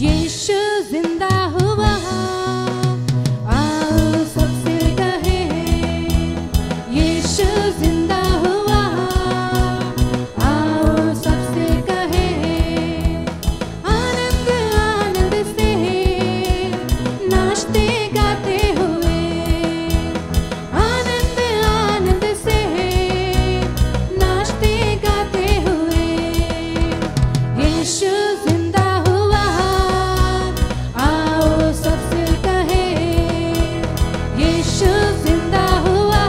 यीशु जिंदा हुआ, आओ सबसे कहें यीशु जिंदा हुआ, आओ सबसे कहें आनंद आनंद से नाचते गाते हुए, आनंद आनंद से नाचते गाते हुए। यीशु जिंदा हुआ, आओ सबसे कहें यीशु जिंदा हुआ,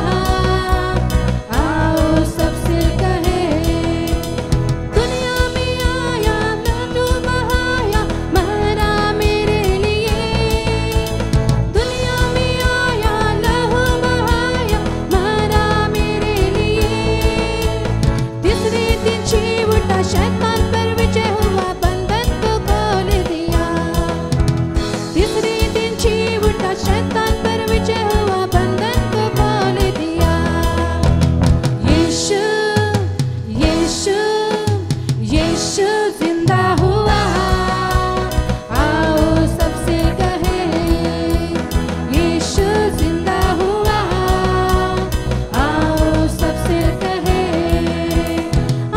आओ सबसे कहें दुनिया में आया लहू बहाया मरा मेरे लिए, दुनिया में आया लहू बहाया मरा मेरे लिए। तीसरे दिन जी उठा, शैतान पर विजय हुआ, बंधन को खोल दिया। तीसरे दिन जी उठा, शैतान पर विजय हुआ, बंधन को खोल दिया। यीशु यीशु यीशु जिंदा हुआ, आओ सबसे कहें यीशु जिंदा हुआ, आओ सबसे कहें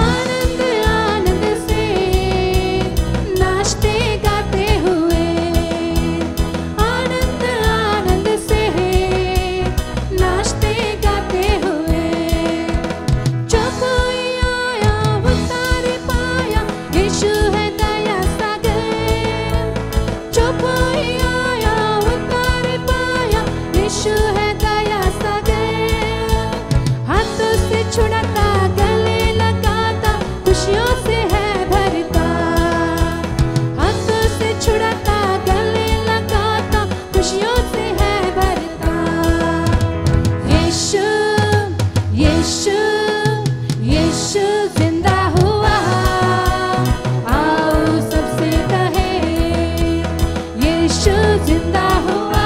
आनंद आनंद से नाचते गाते हुए, आनंद आनंद से नाचते गाते हुए। जो कोई आया उतार पाया, यीशु है दया सागर। जो कोई आया उतार पाया, यीशु है दया सागर। हाथों से छुड़ाता, गले लगाता, खुशियों से है भरता। हाथों से छुड़ाता, गले लगाता, खुशियों से है भरता। यीशु यीशु यीशु जिंदा हुआ, आओ सबसे कहें यीशु जिंदा हुआ,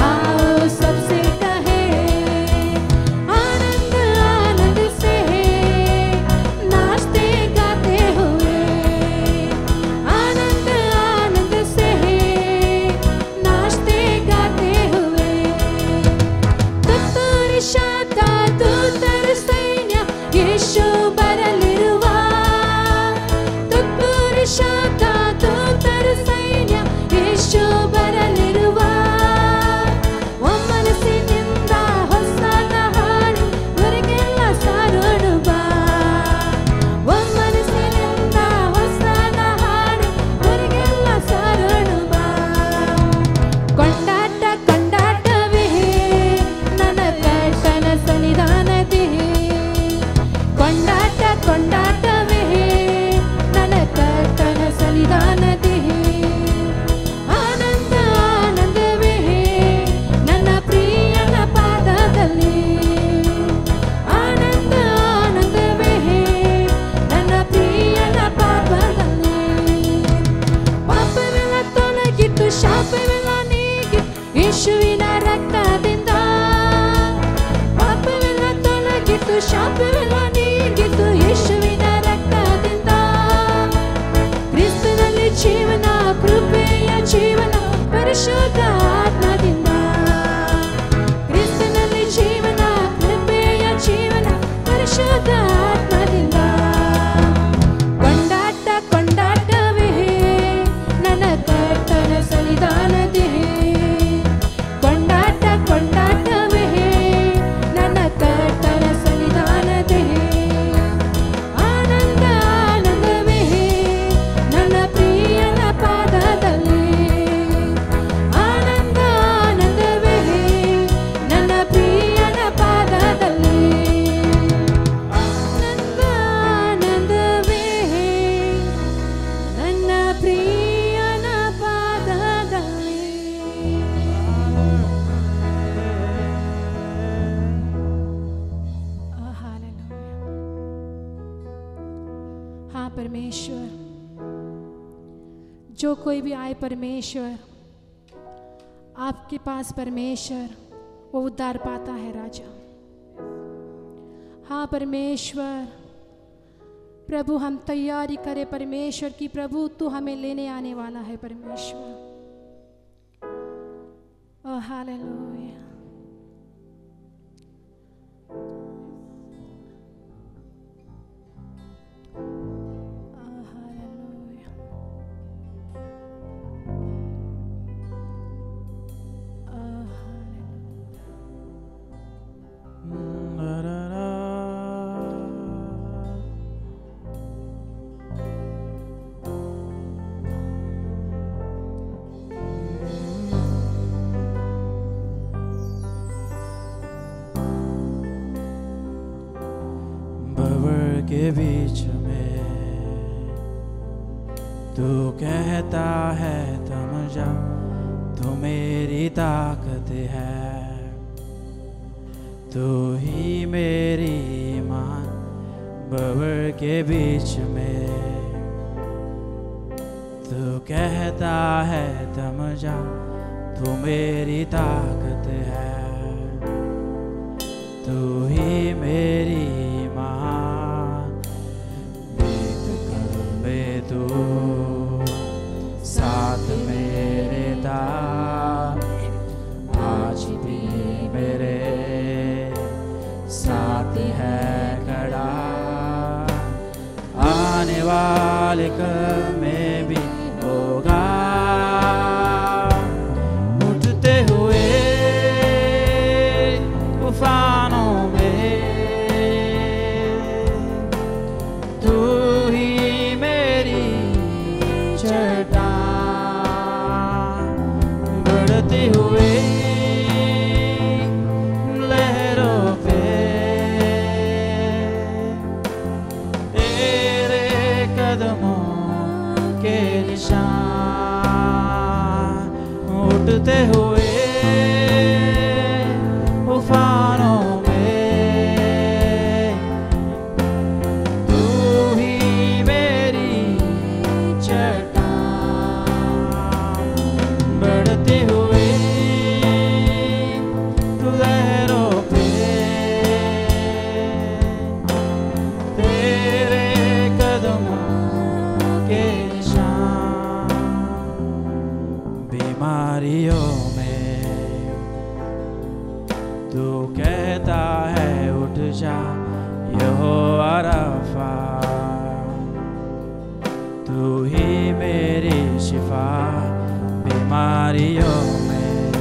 आओ सबसे कहें आनंद आनंद से नाचते गाते हुए, आनंद आनंद से नाचते गाते हुए। ತುತ್ತರಿಸಾದ ದೂತರ ಸೈನ್ಯ ಯೇಸು ಬರಲಿರುವ, ತುತ್ತರಿಸಾದ ದೂತರ ಸೈನ್ಯ ಯೇಸು ಬರಲಿರುವ. ಒಮ್ಮನಸ್ಸಿನಿಂದ ಹೊಸನ ಹಾಡಿ ಹೊರಗೆಲ್ಲ ಸಾರೋಣ ಬಾ, ಒಮ್ಮನಸ್ಸಿನಿಂದ ಹೊಸನ ಹಾಡಿ ಹೊರಗೆಲ್ಲ ಸಾರೋಣ ಬಾ. ಕೊಂಡಾಟ ಕೊಂಡಾಟವೇ ನನ್ನ ಕರ್ತನ ಸನ್ನಿಧಾನದಿ, ಕೊಂಡಾಟ ಕೊಂಡಾಟವೇ ನನ್ನ ಕರ್ತನ ಸನ್ನಿಧಾನದಿ. ಆನಂದ ಆನಂದವೇ ನನ್ನ ಪ್ರಿಯನ ಪಾದದಲ್ಲಿ, ಆನಂದ ಆನಂದವೇ ನನ್ನ ಪ್ರಿಯನ ಪಾದದಲ್ಲಿ. ಪಾಪವೆಲ್ಲ ತೊಲಗಿತ್ತು, ಶಾಪವೆಲ್ಲ ನೀಗಿ ಯೇಸುವಿನ ರಕ್ತದಿಂದ. ಪಾಪವೆಲ್ಲ ತೊಲಗಿತ್ತು, ಶಾಪವೆಲ್ಲ ನೀಗಿತ್ತು ಯೇಸುವಿನ ರಕ್ತದಿಂದ. ಕ್ರಿಸ್ತನಲ್ಲಿ ಜೀವನ, ಕೃಪೆಯ ಜೀವನ, ಪರಿಶುದ್ಧ ಆತ್ಮದಿಂದ. ಕ್ರಿಸ್ತನಲ್ಲಿ ಜೀವನ, ಕೃಪೆಯ ಜೀವನ, ಪರಿಶುದ್ಧ ಆತ್ಮದಿಂದ. ಕೊಂಡಾಟ ಕೊಂಡಾಟವೇ ನನ್ನ ಕರ್ತನ ಸನ್ನಿಧಾನದಿ, ಕೊಂಡಾಟ ಕೊಂಡಾಟವೇ ನನ್ನ ಕರ್ತನ ಸನ್ನಿಧಾನದಿ. ಆನಂದ ಆನಂದವೇ ನನ್ನ ಪ್ರಿಯನ ಪಾದದಲ್ಲಿ, ಆನಂದ ಆನಂದವೇ ನನ್ನ ಪ್ರಿಯನ ಪಾದದಲ್ಲಿ. ಆನಂದ ಆನಂದವೇ ನನ್ನ ಪ್ರಿಯನ ಪಾದದಲ್ಲಿ. हाँ परमेश्वर, जो कोई भी आए परमेश्वर आपके पास परमेश्वर वो उद्धार पाता है राजा। हाँ परमेश्वर, प्रभु हम तैयारी करें परमेश्वर की, प्रभु तू हमें लेने आने वाला है परमेश्वर। Oh hallelujah. के बीच में तू कहता है थम जा, तू मेरी ताकत है, तू ही मेरी ईमान। बबर के बीच में तू कहता है थम जा, तू मेरी ताकत है, तू ही मेरी ईमान। तू साथ मेरे था, आज भी मेरे साथ है खड़ा, आने वाले कल में भी होगा। उठते हुए तूफानों में तू बढ़ते हुए लहरों पे तेरे कदमों के निशान, उठते हुए तूफानों में तू ही मेरी चट्टान। बढ़ते हुए लहरों पे तेरे कदमों के निशान। बीमारियों में तू कहता है उठ जा, यहोवा रफ़ा, तू ही मेरी शिफा। बीमारियों में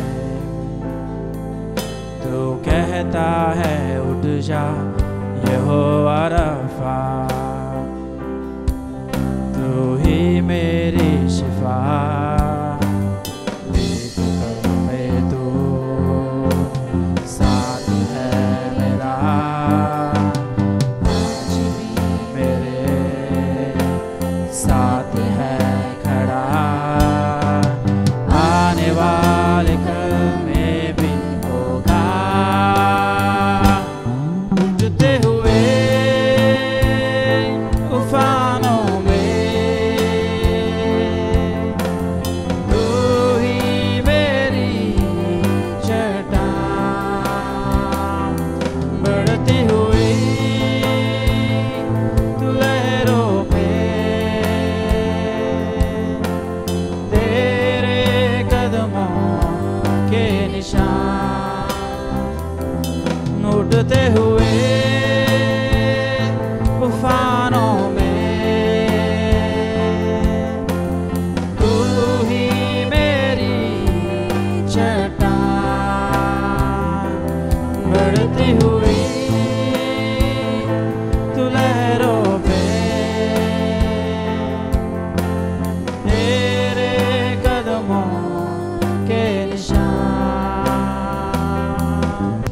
तू कहता है उठ जा, यहोवा रफ़ा, तू ही मेरी शिफा। में तू साथ है मेरा, आज भी मेरे साथ है खड़ा, आने वाले कल में भी होगा। उठते हुए तूफानों में तू ही मेरी चट्टान। बढ़ती हुई लहरों पे तेरे कदमों के निशान, उठते हुए तूफानों में तू ही मेरी चट्टान। बढ़ती हुई लहरों पे तेरे कदमों के निशान।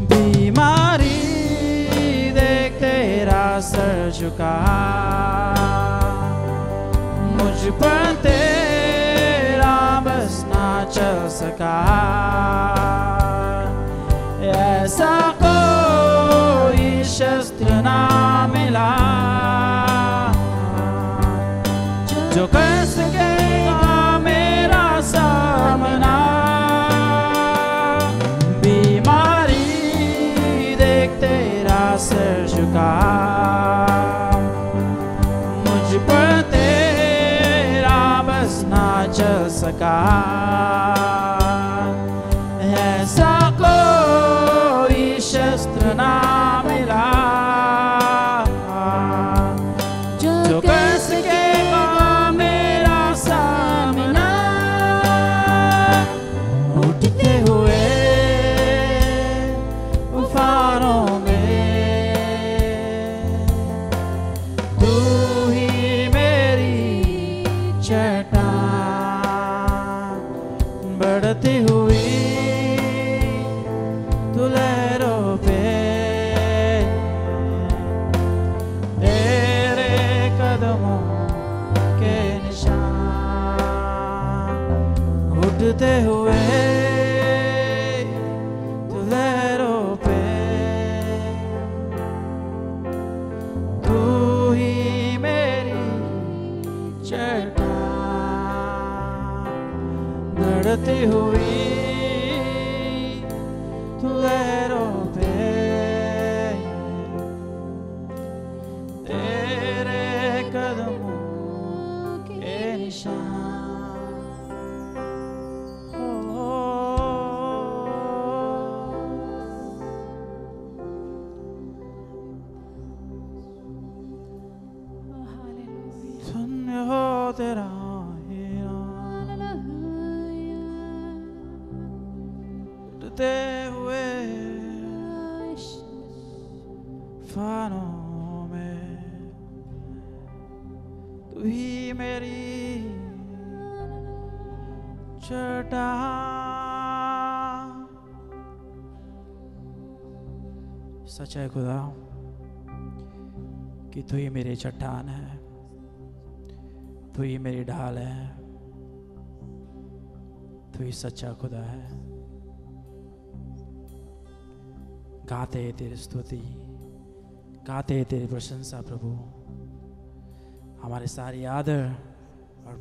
बीमारी देख तेरा सर झुका, मुझ पर तेरा बस ना चल सका। ऐसा कोई शस्त्र ना मिला जो कर सकेगा मेरा सामना। बीमारी देख तेरा सर झुका, चल सका, ऐसा कोई शस्त्र ना मिला जो कर सकेगा मेरा सामना। उठते हुए तूफानों में तू ही मेरी चट्टान, बढ़ती हुई तू लहरों पे, तेरे कदमों के निशान। उठते हुए तू लहरों पे, तू ही मेरी चट्टान, बढ़ती हुई तू लहरों पे, तेरे कदमों के निशान। धन्य हो तेरा ही नाम, उठते हुए तूफानों में तू ही मेरी चट्टान। सच है खुदा कि तू ही मेरी चट्टान है, तू ही मेरी ढाल है, तू ही सच्चा खुदा है। गाते हैं तेरी स्तुति, गाते हैं तेरी प्रशंसा प्रभु। हमारे सारी आदर और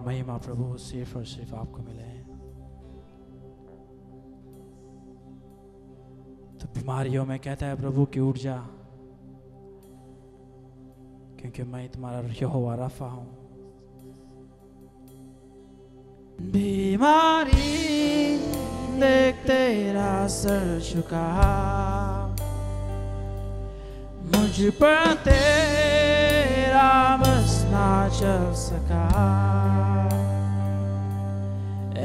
महिमा प्रभु सिर्फ और सिर्फ आपको मिले। तो बीमारियों में कहता है प्रभु कि उठ जा, क्योंकि मैं तुम्हारा यहोवा रफा हूं। बीमारी देख तेरा सर झुका, मुझ पर तेरा बस ना चल सका,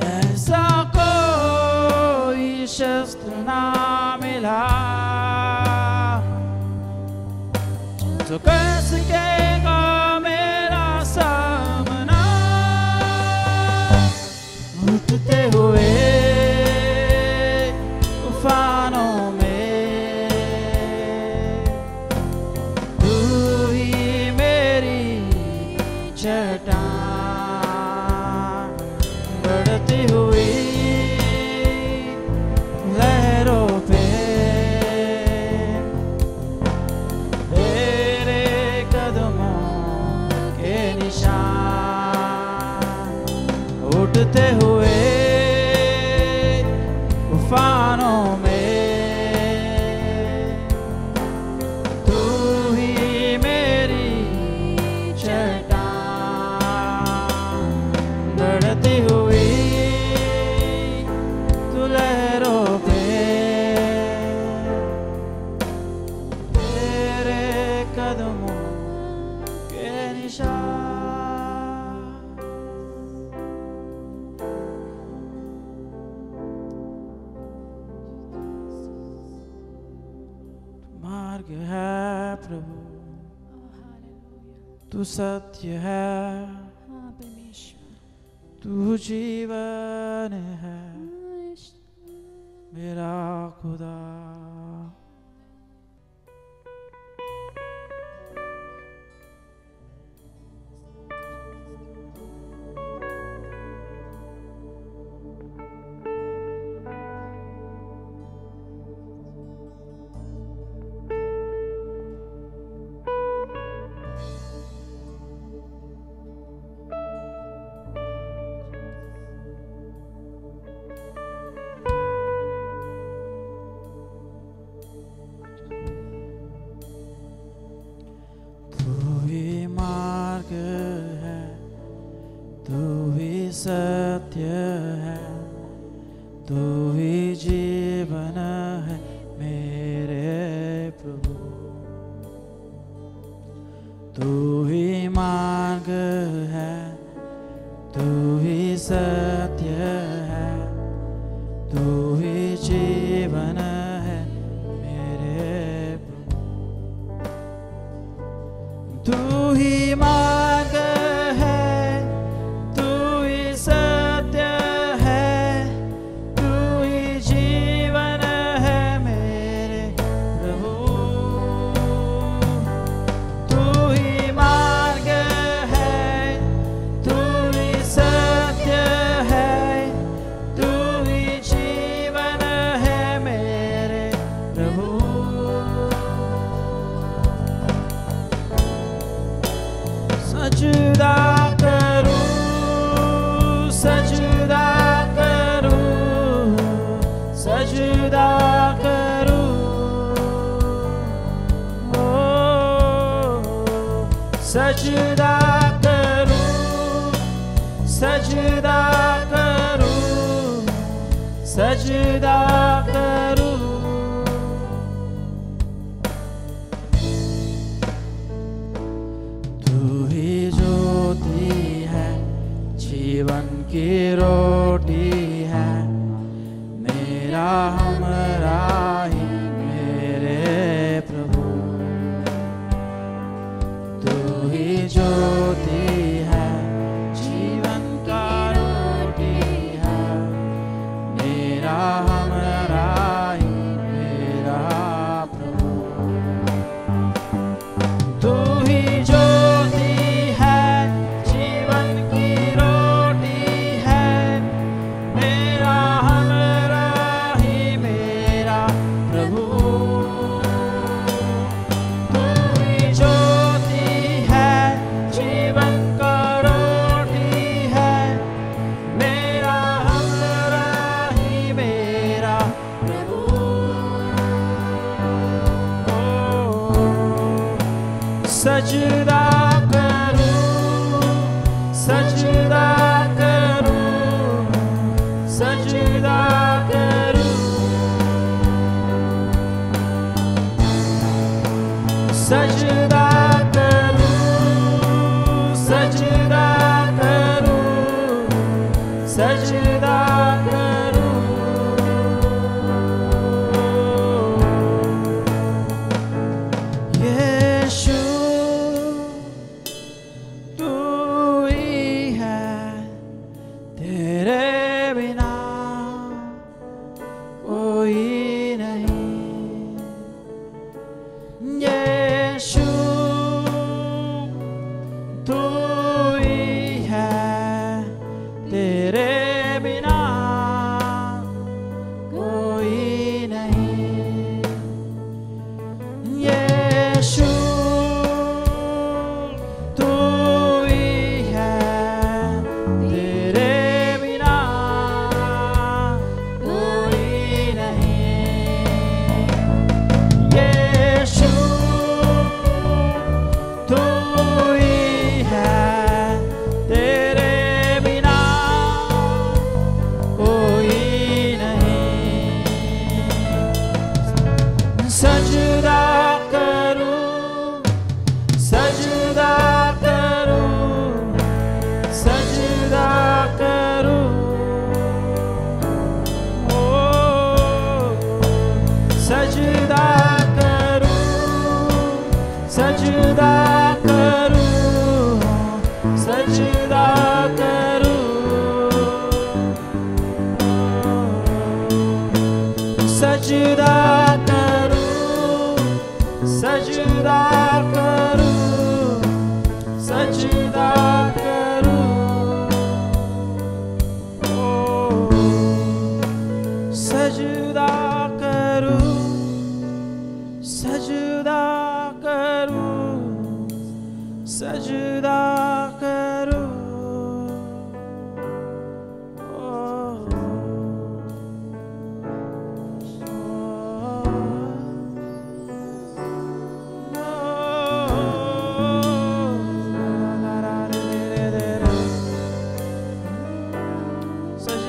ऐसा कोई शस्त्र ना मिला जो कर सकेगा मेरा सामना। उठते हुए तूफानों में तू ही मेरी चट्टान, बढ़ती हुई लहरों पे, तेरे कदमों के निशान। उठते हुए तूफानों में तू ही मेरी चट्टान, बढ़ती हुई तू लहरों पे, तेरे कदमों के निशान। मार्ग है प्रभु, तू सत्य है, हाँ परमेश्वर, तू जीवन है मेरा खुदा। तू ही सत्य है, तू ही जीवन है मेरे प्रभु। तू ही मार्ग है, तू ही सत्य है, तू ही जीवन है मेरे प्रभु। तू ही मार्ग है, तू ही सत्य है, तू ही जीवन है मेरे प्रभु। तू ही मार्ग है, तू ही सत्य है, तू ही जीवन है मेरे प्रभु। सजदा करूं, सजदा करूं, सजदा करूं, ओ सजदा करूं, सजदा करूं, सजदा करूं। तू ही ज्योति है, जीवन की रोटी है, मेरा हमराही मेरे प्रभु। तू ही ज्योति है, जीवन का रोटी है, मेरा हमराही मेरा प्रभु। तू ही ज्योति है, जीवन की रोटी है, मेरा हमराही मेरा प्रभु। तू ही ज्योति है, जीवन का रोटी है, मेरा हमराही मेरा प्रभु। सजदा करूं, सजदा करूं, सजदा करूं, सजदा करूं, सजदा करूं, सजदा करूं। यीशु तू ही है, तेरे बिना कोई नहीं। यीशु तू ही है, तेरे बिना कोई नहीं। यीशु तू ही है, तेरे बिना कोई नहीं। यीशु तू ही है, तेरे बिना कोई नहीं। सजदा करूं, सजदा करूं, सजदा करूं, ओ सजदा करूं, सजदा करूं, सजदा करूं, सजदा करूं, सजदा करूं, सजदा करूं, ओ सजदा करूं, सजदा करूं, सजदा करूं, ओ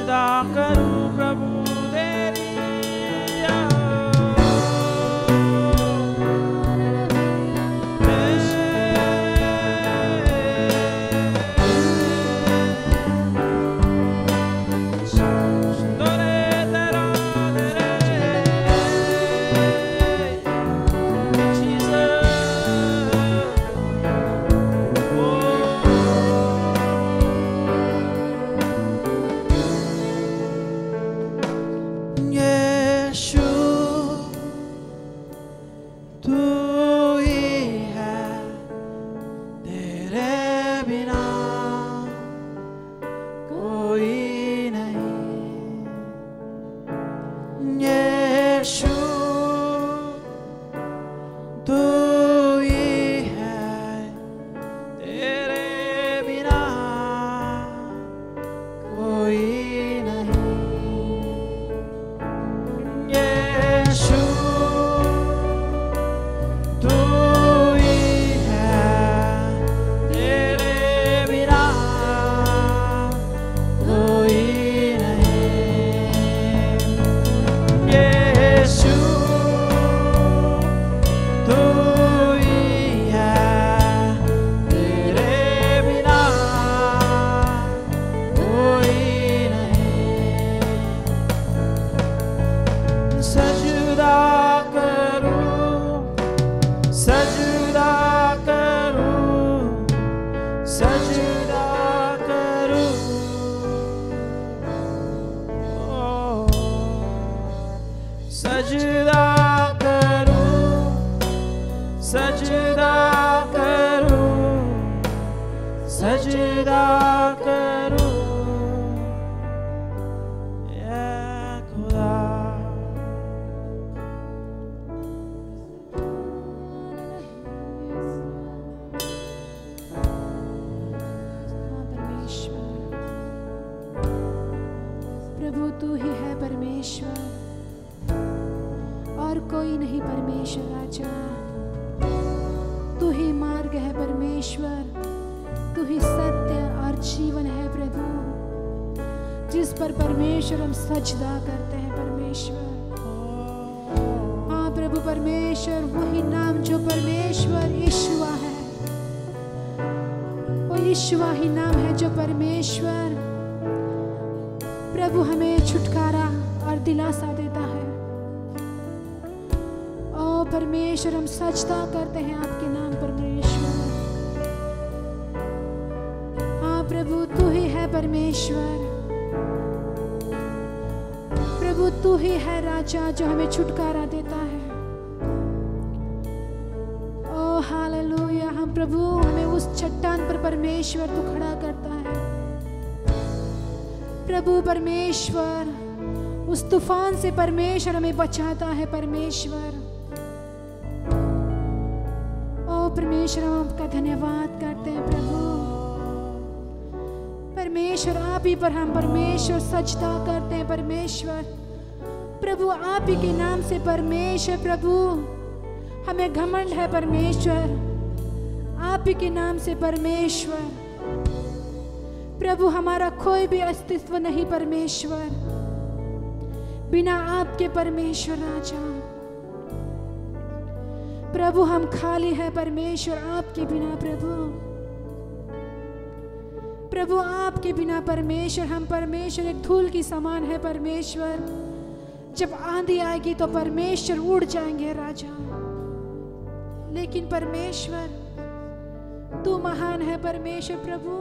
सजदा करूं प्रभु तेरी सजदा करते हैं परमेश्वर। हाँ प्रभु परमेश्वर, वही नाम जो परमेश्वर यीशुआ है, वो यीशुआ ही नाम है जो परमेश्वर प्रभु हमें छुटकारा और दिलासा देता है। ओ परमेश्वर, हम सजदा करते हैं आपके नाम परमेश्वर। हाँ प्रभु, तू ही है परमेश्वर, प्रभु तू ही है राजा जो हमें छुटकारा देता है। ओ हालेलुया। हम प्रभु, हमें उस चट्टान पर परमेश्वर तू खड़ा करता है प्रभु परमेश्वर, उस तूफान से परमेश्वर हमें बचाता है परमेश्वर। ओ परमेश्वर, हम आपका धन्यवाद करते हैं प्रभु परमेश्वर। आप ही पर हम परमेश्वर सजदा करते हैं परमेश्वर। प्रभु आप ही के नाम से परमेश्वर, प्रभु हमें घमंड है परमेश्वर, आप ही के नाम से परमेश्वर। प्रभु हमारा कोई भी अस्तित्व नहीं परमेश्वर बिना आपके परमेश्वर राजा। प्रभु हम खाली है परमेश्वर आपके बिना। प्रभु आपके बिना परमेश्वर हम परमेश्वर एक धूल की समान है परमेश्वर। जब आंधी आएगी तो परमेश्वर उड़ जाएंगे राजा, लेकिन परमेश्वर तू महान है परमेश्वर प्रभु,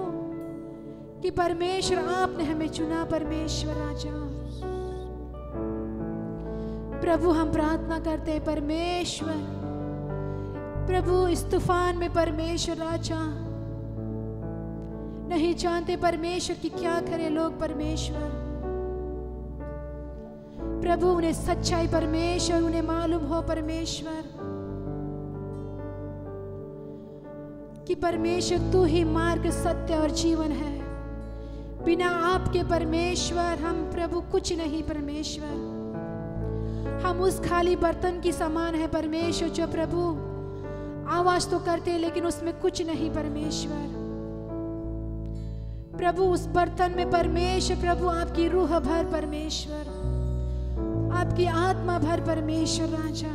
कि परमेश्वर आपने हमें चुना परमेश्वर राजा। प्रभु हम प्रार्थना करते हैं परमेश्वर, प्रभु इस तूफान में परमेश्वर राजा नहीं जानते परमेश्वर कि क्या करे लोग परमेश्वर। प्रभु उन्हें सच्चाई परमेश्वर उन्हें मालूम हो परमेश्वर कि परमेश्वर तू ही मार्ग, सत्य और जीवन है। बिना आपके परमेश्वर हम प्रभु कुछ नहीं परमेश्वर। हम उस खाली बर्तन की समान है परमेश्वर जो प्रभु आवाज तो करते लेकिन उसमें कुछ नहीं परमेश्वर। प्रभु उस बर्तन में परमेश्वर, प्रभु आपकी रूह भर परमेश्वर, आपकी आत्मा भर परमेश्वर राजा।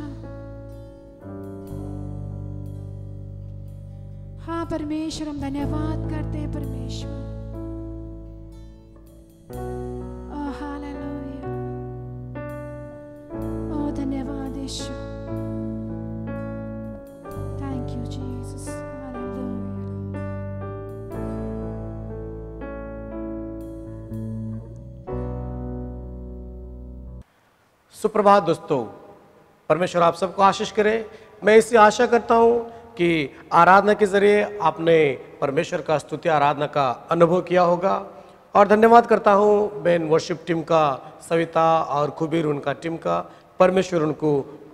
हाँ परमेश्वर, हम धन्यवाद करते हैं परमेश्वर। ओह हालेलुया, ओह धन्यवाद यीशु। Thank you Jesus, hallelujah. सुप्रभात दोस्तों, परमेश्वर आप सबको आशीष करे। मैं इसी आशा करता हूं कि आराधना के जरिए आपने परमेश्वर का स्तुति आराधना का अनुभव किया होगा। और धन्यवाद करता हूं बेन वर्शिप टीम का, सविता और खुबीर उनका टीम का। परमेश्वर उनको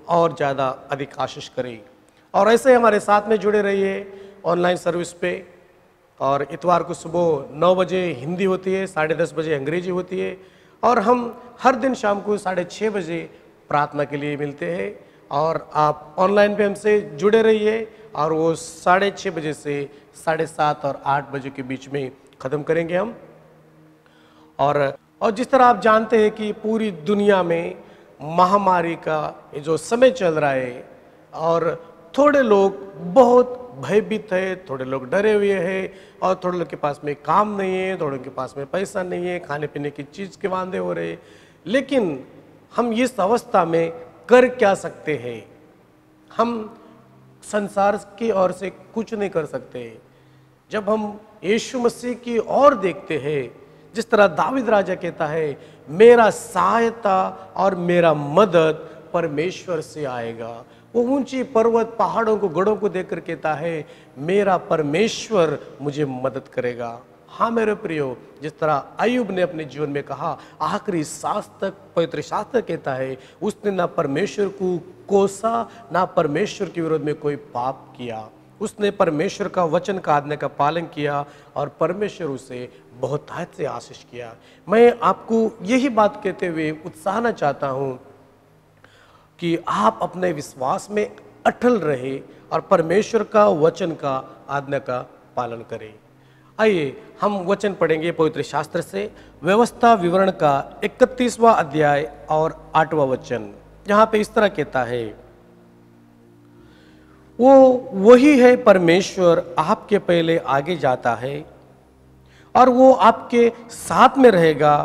और ज़्यादा अधिक आशीष करे। और ऐसे ही हमारे साथ में जुड़े रहिए ऑनलाइन सर्विस पे। और इतवार को सुबह 9 बजे हिंदी होती है, 10:30 बजे अंग्रेजी होती है। और हम हर दिन शाम को 6:30 बजे प्रार्थना के लिए मिलते हैं। और आप ऑनलाइन पे हमसे जुड़े रहिए। और वो 6:30 बजे से 7:30 और 8 बजे के बीच में ख़त्म करेंगे हम। और जिस तरह आप जानते हैं कि पूरी दुनिया में महामारी का ये जो समय चल रहा है, और थोड़े लोग बहुत भयभीत है, थोड़े लोग डरे हुए हैं, और थोड़े लोग के पास में काम नहीं है, थोड़े के पास में पैसा नहीं है, खाने पीने की चीज़ के वांदे हो रहे। लेकिन हम इस अवस्था में कर क्या सकते हैं? हम संसार की ओर से कुछ नहीं कर सकते। जब हम यीशु मसीह की ओर देखते हैं, जिस तरह दाविद राजा कहता है, मेरा सहायता और मेरा मदद परमेश्वर से आएगा। वो ऊंची पर्वत पहाड़ों को गढ़ों को देखकर कहता है, मेरा परमेश्वर मुझे मदद करेगा। हाँ मेरे प्रियो, जिस तरह अय्यूब ने अपने जीवन में कहा, आखिरी सांस तक पवित्र शास्त्र कहता है, उसने ना परमेश्वर को कोसा, ना परमेश्वर के विरोध में कोई पाप किया। उसने परमेश्वर का वचन का आज्ञा का पालन किया, और परमेश्वर उसे बहुतायत से आशीष किया। मैं आपको यही बात कहते हुए उत्साहना चाहता हूँ कि आप अपने विश्वास में अटल रहे और परमेश्वर का वचन का आज्ञा का पालन करें। आइए हम वचन पढ़ेंगे पवित्र शास्त्र से, व्यवस्था विवरण का 31वां अध्याय और 8वां वचन। जहाँ पे इस तरह कहता है, वो वही है परमेश्वर आपके पहले आगे जाता है, और वो आपके साथ में रहेगा।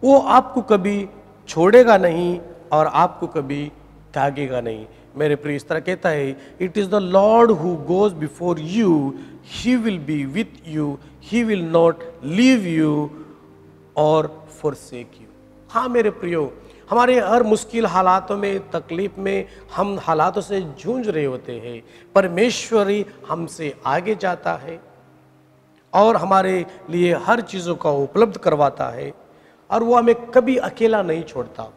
वो आपको कभी छोड़ेगा नहीं और आपको कभी त्यागेगा नहीं। मेरे प्रिय, इस तरह कहता है, it is the Lord who goes before you, he will be with you, he will not leave you और फॉरसेक यू। हाँ मेरे प्रियो, हमारे हर मुश्किल हालातों में, तकलीफ में, हम हालातों से जूझ रहे होते हैं, परमेश्वर ही हमसे आगे जाता है और हमारे लिए हर चीज़ों का उपलब्ध करवाता है। और वो हमें कभी अकेला नहीं छोड़ता,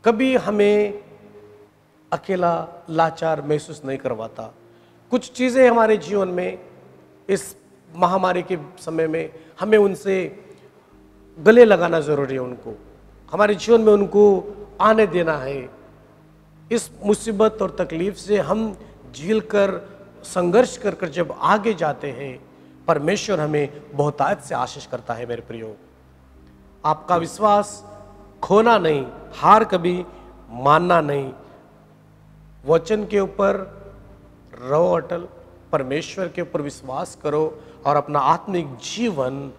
कभी हमें अकेला लाचार महसूस नहीं करवाता। कुछ चीज़ें हमारे जीवन में इस महामारी के समय में हमें उनसे गले लगाना ज़रूरी है। उनको हमारे जीवन में उनको आने देना है। इस मुसीबत और तकलीफ से हम झेल कर, संघर्ष कर कर जब आगे जाते हैं, परमेश्वर हमें बहुतायत से आशीष करता है। मेरे प्रियो, आपका विश्वास खोना नहीं, हार कभी मानना नहीं। वचन के ऊपर रहो अटल, परमेश्वर के ऊपर विश्वास करो और अपना आत्मिक जीवन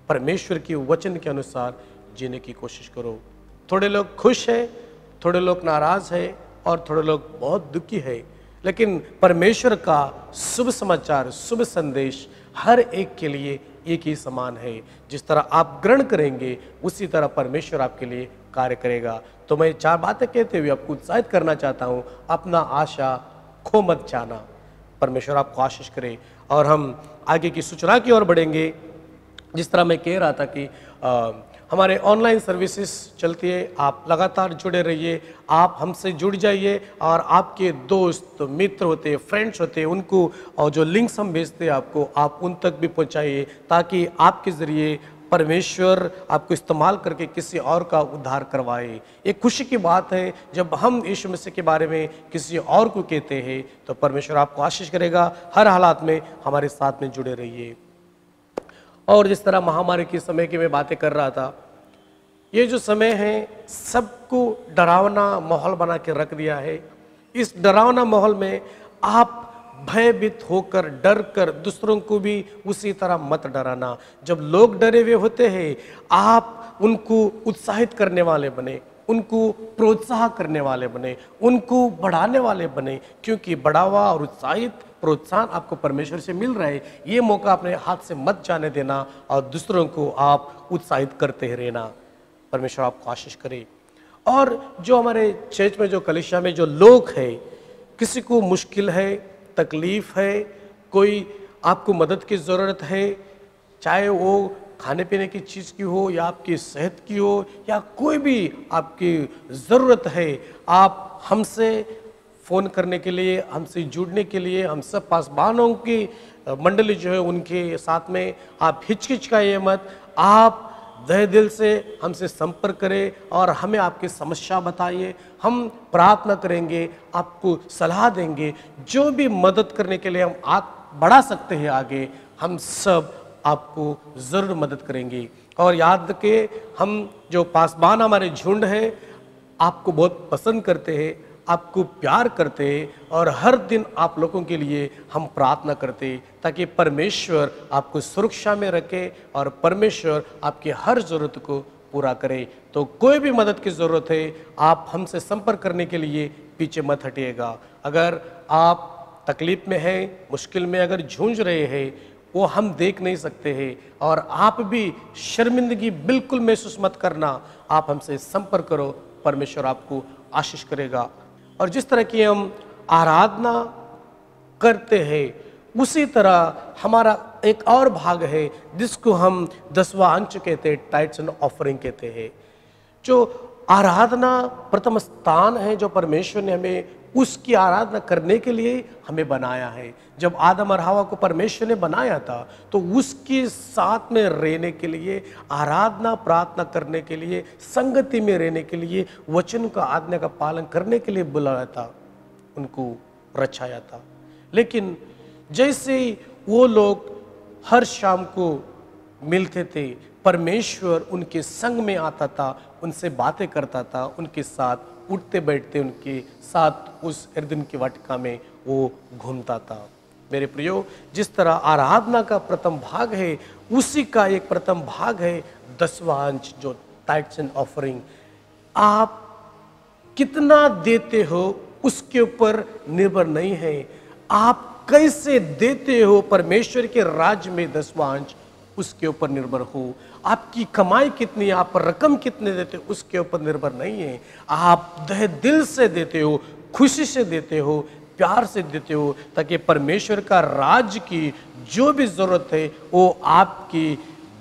परमेश्वर के वचन के अनुसार जीने की कोशिश करो। थोड़े लोग खुश हैं, थोड़े लोग नाराज हैं और थोड़े लोग बहुत दुखी हैं, लेकिन परमेश्वर का शुभ समाचार, शुभ संदेश हर एक के लिए एक ही समान है। जिस तरह आप ग्रहण करेंगे, उसी तरह परमेश्वर आपके लिए कार्य करेगा। तो मैं 4 बातें कहते हुए आपको उत्साहित करना चाहता हूँ। अपना आशा खो मत जाना। परमेश्वर आपको आशीष करे। और हम आगे की सूचना की ओर बढ़ेंगे। जिस तरह मैं कह रहा था कि हमारे ऑनलाइन सर्विसेज चलती है, आप लगातार जुड़े रहिए, आप हमसे जुड़ जाइए और आपके दोस्त मित्र होते हैं, फ्रेंड्स होते हैं, उनको और जो लिंक्स हम भेजते हैं आपको, आप उन तक भी पहुंचाइए, ताकि आपके ज़रिए परमेश्वर आपको इस्तेमाल करके किसी और का उद्धार करवाए। एक खुशी की बात है जब हम यीशु मसीह के बारे में किसी और को कहते हैं, तो परमेश्वर आपको आशीष करेगा। हर हालात में हमारे साथ में जुड़े रहिए। और जिस तरह महामारी के समय की मैं बातें कर रहा था, ये जो समय है सबको डरावना माहौल बना के रख दिया है। इस डरावना माहौल में आप भयभीत होकर डर कर दूसरों को भी उसी तरह मत डराना। जब लोग डरे हुए होते हैं, आप उनको उत्साहित करने वाले बने, उनको प्रोत्साह करने वाले बने, उनको बढ़ाने वाले बने, क्योंकि बढ़ावा और उत्साहित प्रोत्साहन आपको परमेश्वर से मिल रहा है। ये मौका अपने हाथ से मत जाने देना और दूसरों को आप उत्साहित करते रहना। परमेश्वर आपको आशीष करे। और जो हमारे चर्च में, जो कलीसिया में जो लोग हैं, किसी को मुश्किल है, तकलीफ है, कोई आपको मदद की ज़रूरत है, चाहे वो खाने पीने की चीज़ की हो या आपकी सेहत की हो या कोई भी आपकी ज़रूरत है, आप हमसे फ़ोन करने के लिए, हमसे जुड़ने के लिए, हम सब पासबानों की मंडली जो है उनके साथ में आप हिचकिचाइए मत। आप दह दिल से हमसे संपर्क करें और हमें आपकी समस्या बताइए। हम प्रार्थना करेंगे, आपको सलाह देंगे। जो भी मदद करने के लिए हम बढ़ा सकते हैं आगे, हम सब आपको ज़रूर मदद करेंगे। और याद रखिए, हम जो पासबान हमारे झुंड है, आपको बहुत पसंद करते हैं, आपको प्यार करते हैं और हर दिन आप लोगों के लिए हम प्रार्थना करते हैं ताकि परमेश्वर आपको सुरक्षा में रखे और परमेश्वर आपकी हर ज़रूरत को पूरा करे। तो कोई भी मदद की ज़रूरत है, आप हमसे संपर्क करने के लिए पीछे मत हटिएगा। अगर आप तकलीफ में हैं, मुश्किल में अगर जूझ रहे हैं, वो हम देख नहीं सकते हैं और आप भी शर्मिंदगी बिल्कुल महसूस मत करना। आप हमसे संपर्क करो, परमेश्वर आपको आशीष करेगा। और जिस तरह की हम आराधना करते हैं, उसी तरह हमारा एक और भाग है जिसको हम 10वां अंश कहते हैं, टाइट्स एंड ऑफरिंग कहते हैं। जो आराधना प्रथम स्थान है जो परमेश्वर ने हमें उसकी आराधना करने के लिए हमें बनाया है। जब आदम और हवा को परमेश्वर ने बनाया था तो उसके साथ में रहने के लिए, आराधना प्रार्थना करने के लिए, संगति में रहने के लिए, वचन का आज्ञा का पालन करने के लिए बुलाया था, उनको रचाया था। लेकिन जैसे वो लोग हर शाम को मिलते थे, परमेश्वर उनके संग में आता था, उनसे बातें करता था, उनके साथ उठते बैठते उनके साथ उस एर्दन की वाटिका में वो घूमता था। मेरे प्रियो, जिस तरह आराधना का प्रथम भाग है, उसी का एक प्रथम भाग है 10वां अंश जो टाइट्स एंड ऑफरिंग। आप कितना देते हो उसके ऊपर निर्भर नहीं है, आप कैसे देते हो परमेश्वर के राज्य में 10वां अंश उसके ऊपर निर्भर हो। आपकी कमाई कितनी है, आप रकम कितने देते हो उसके ऊपर निर्भर नहीं है। आप दह दिल से देते हो, खुशी से देते हो, प्यार से देते हो, ताकि परमेश्वर का राज्य की जो भी जरूरत है वो आपकी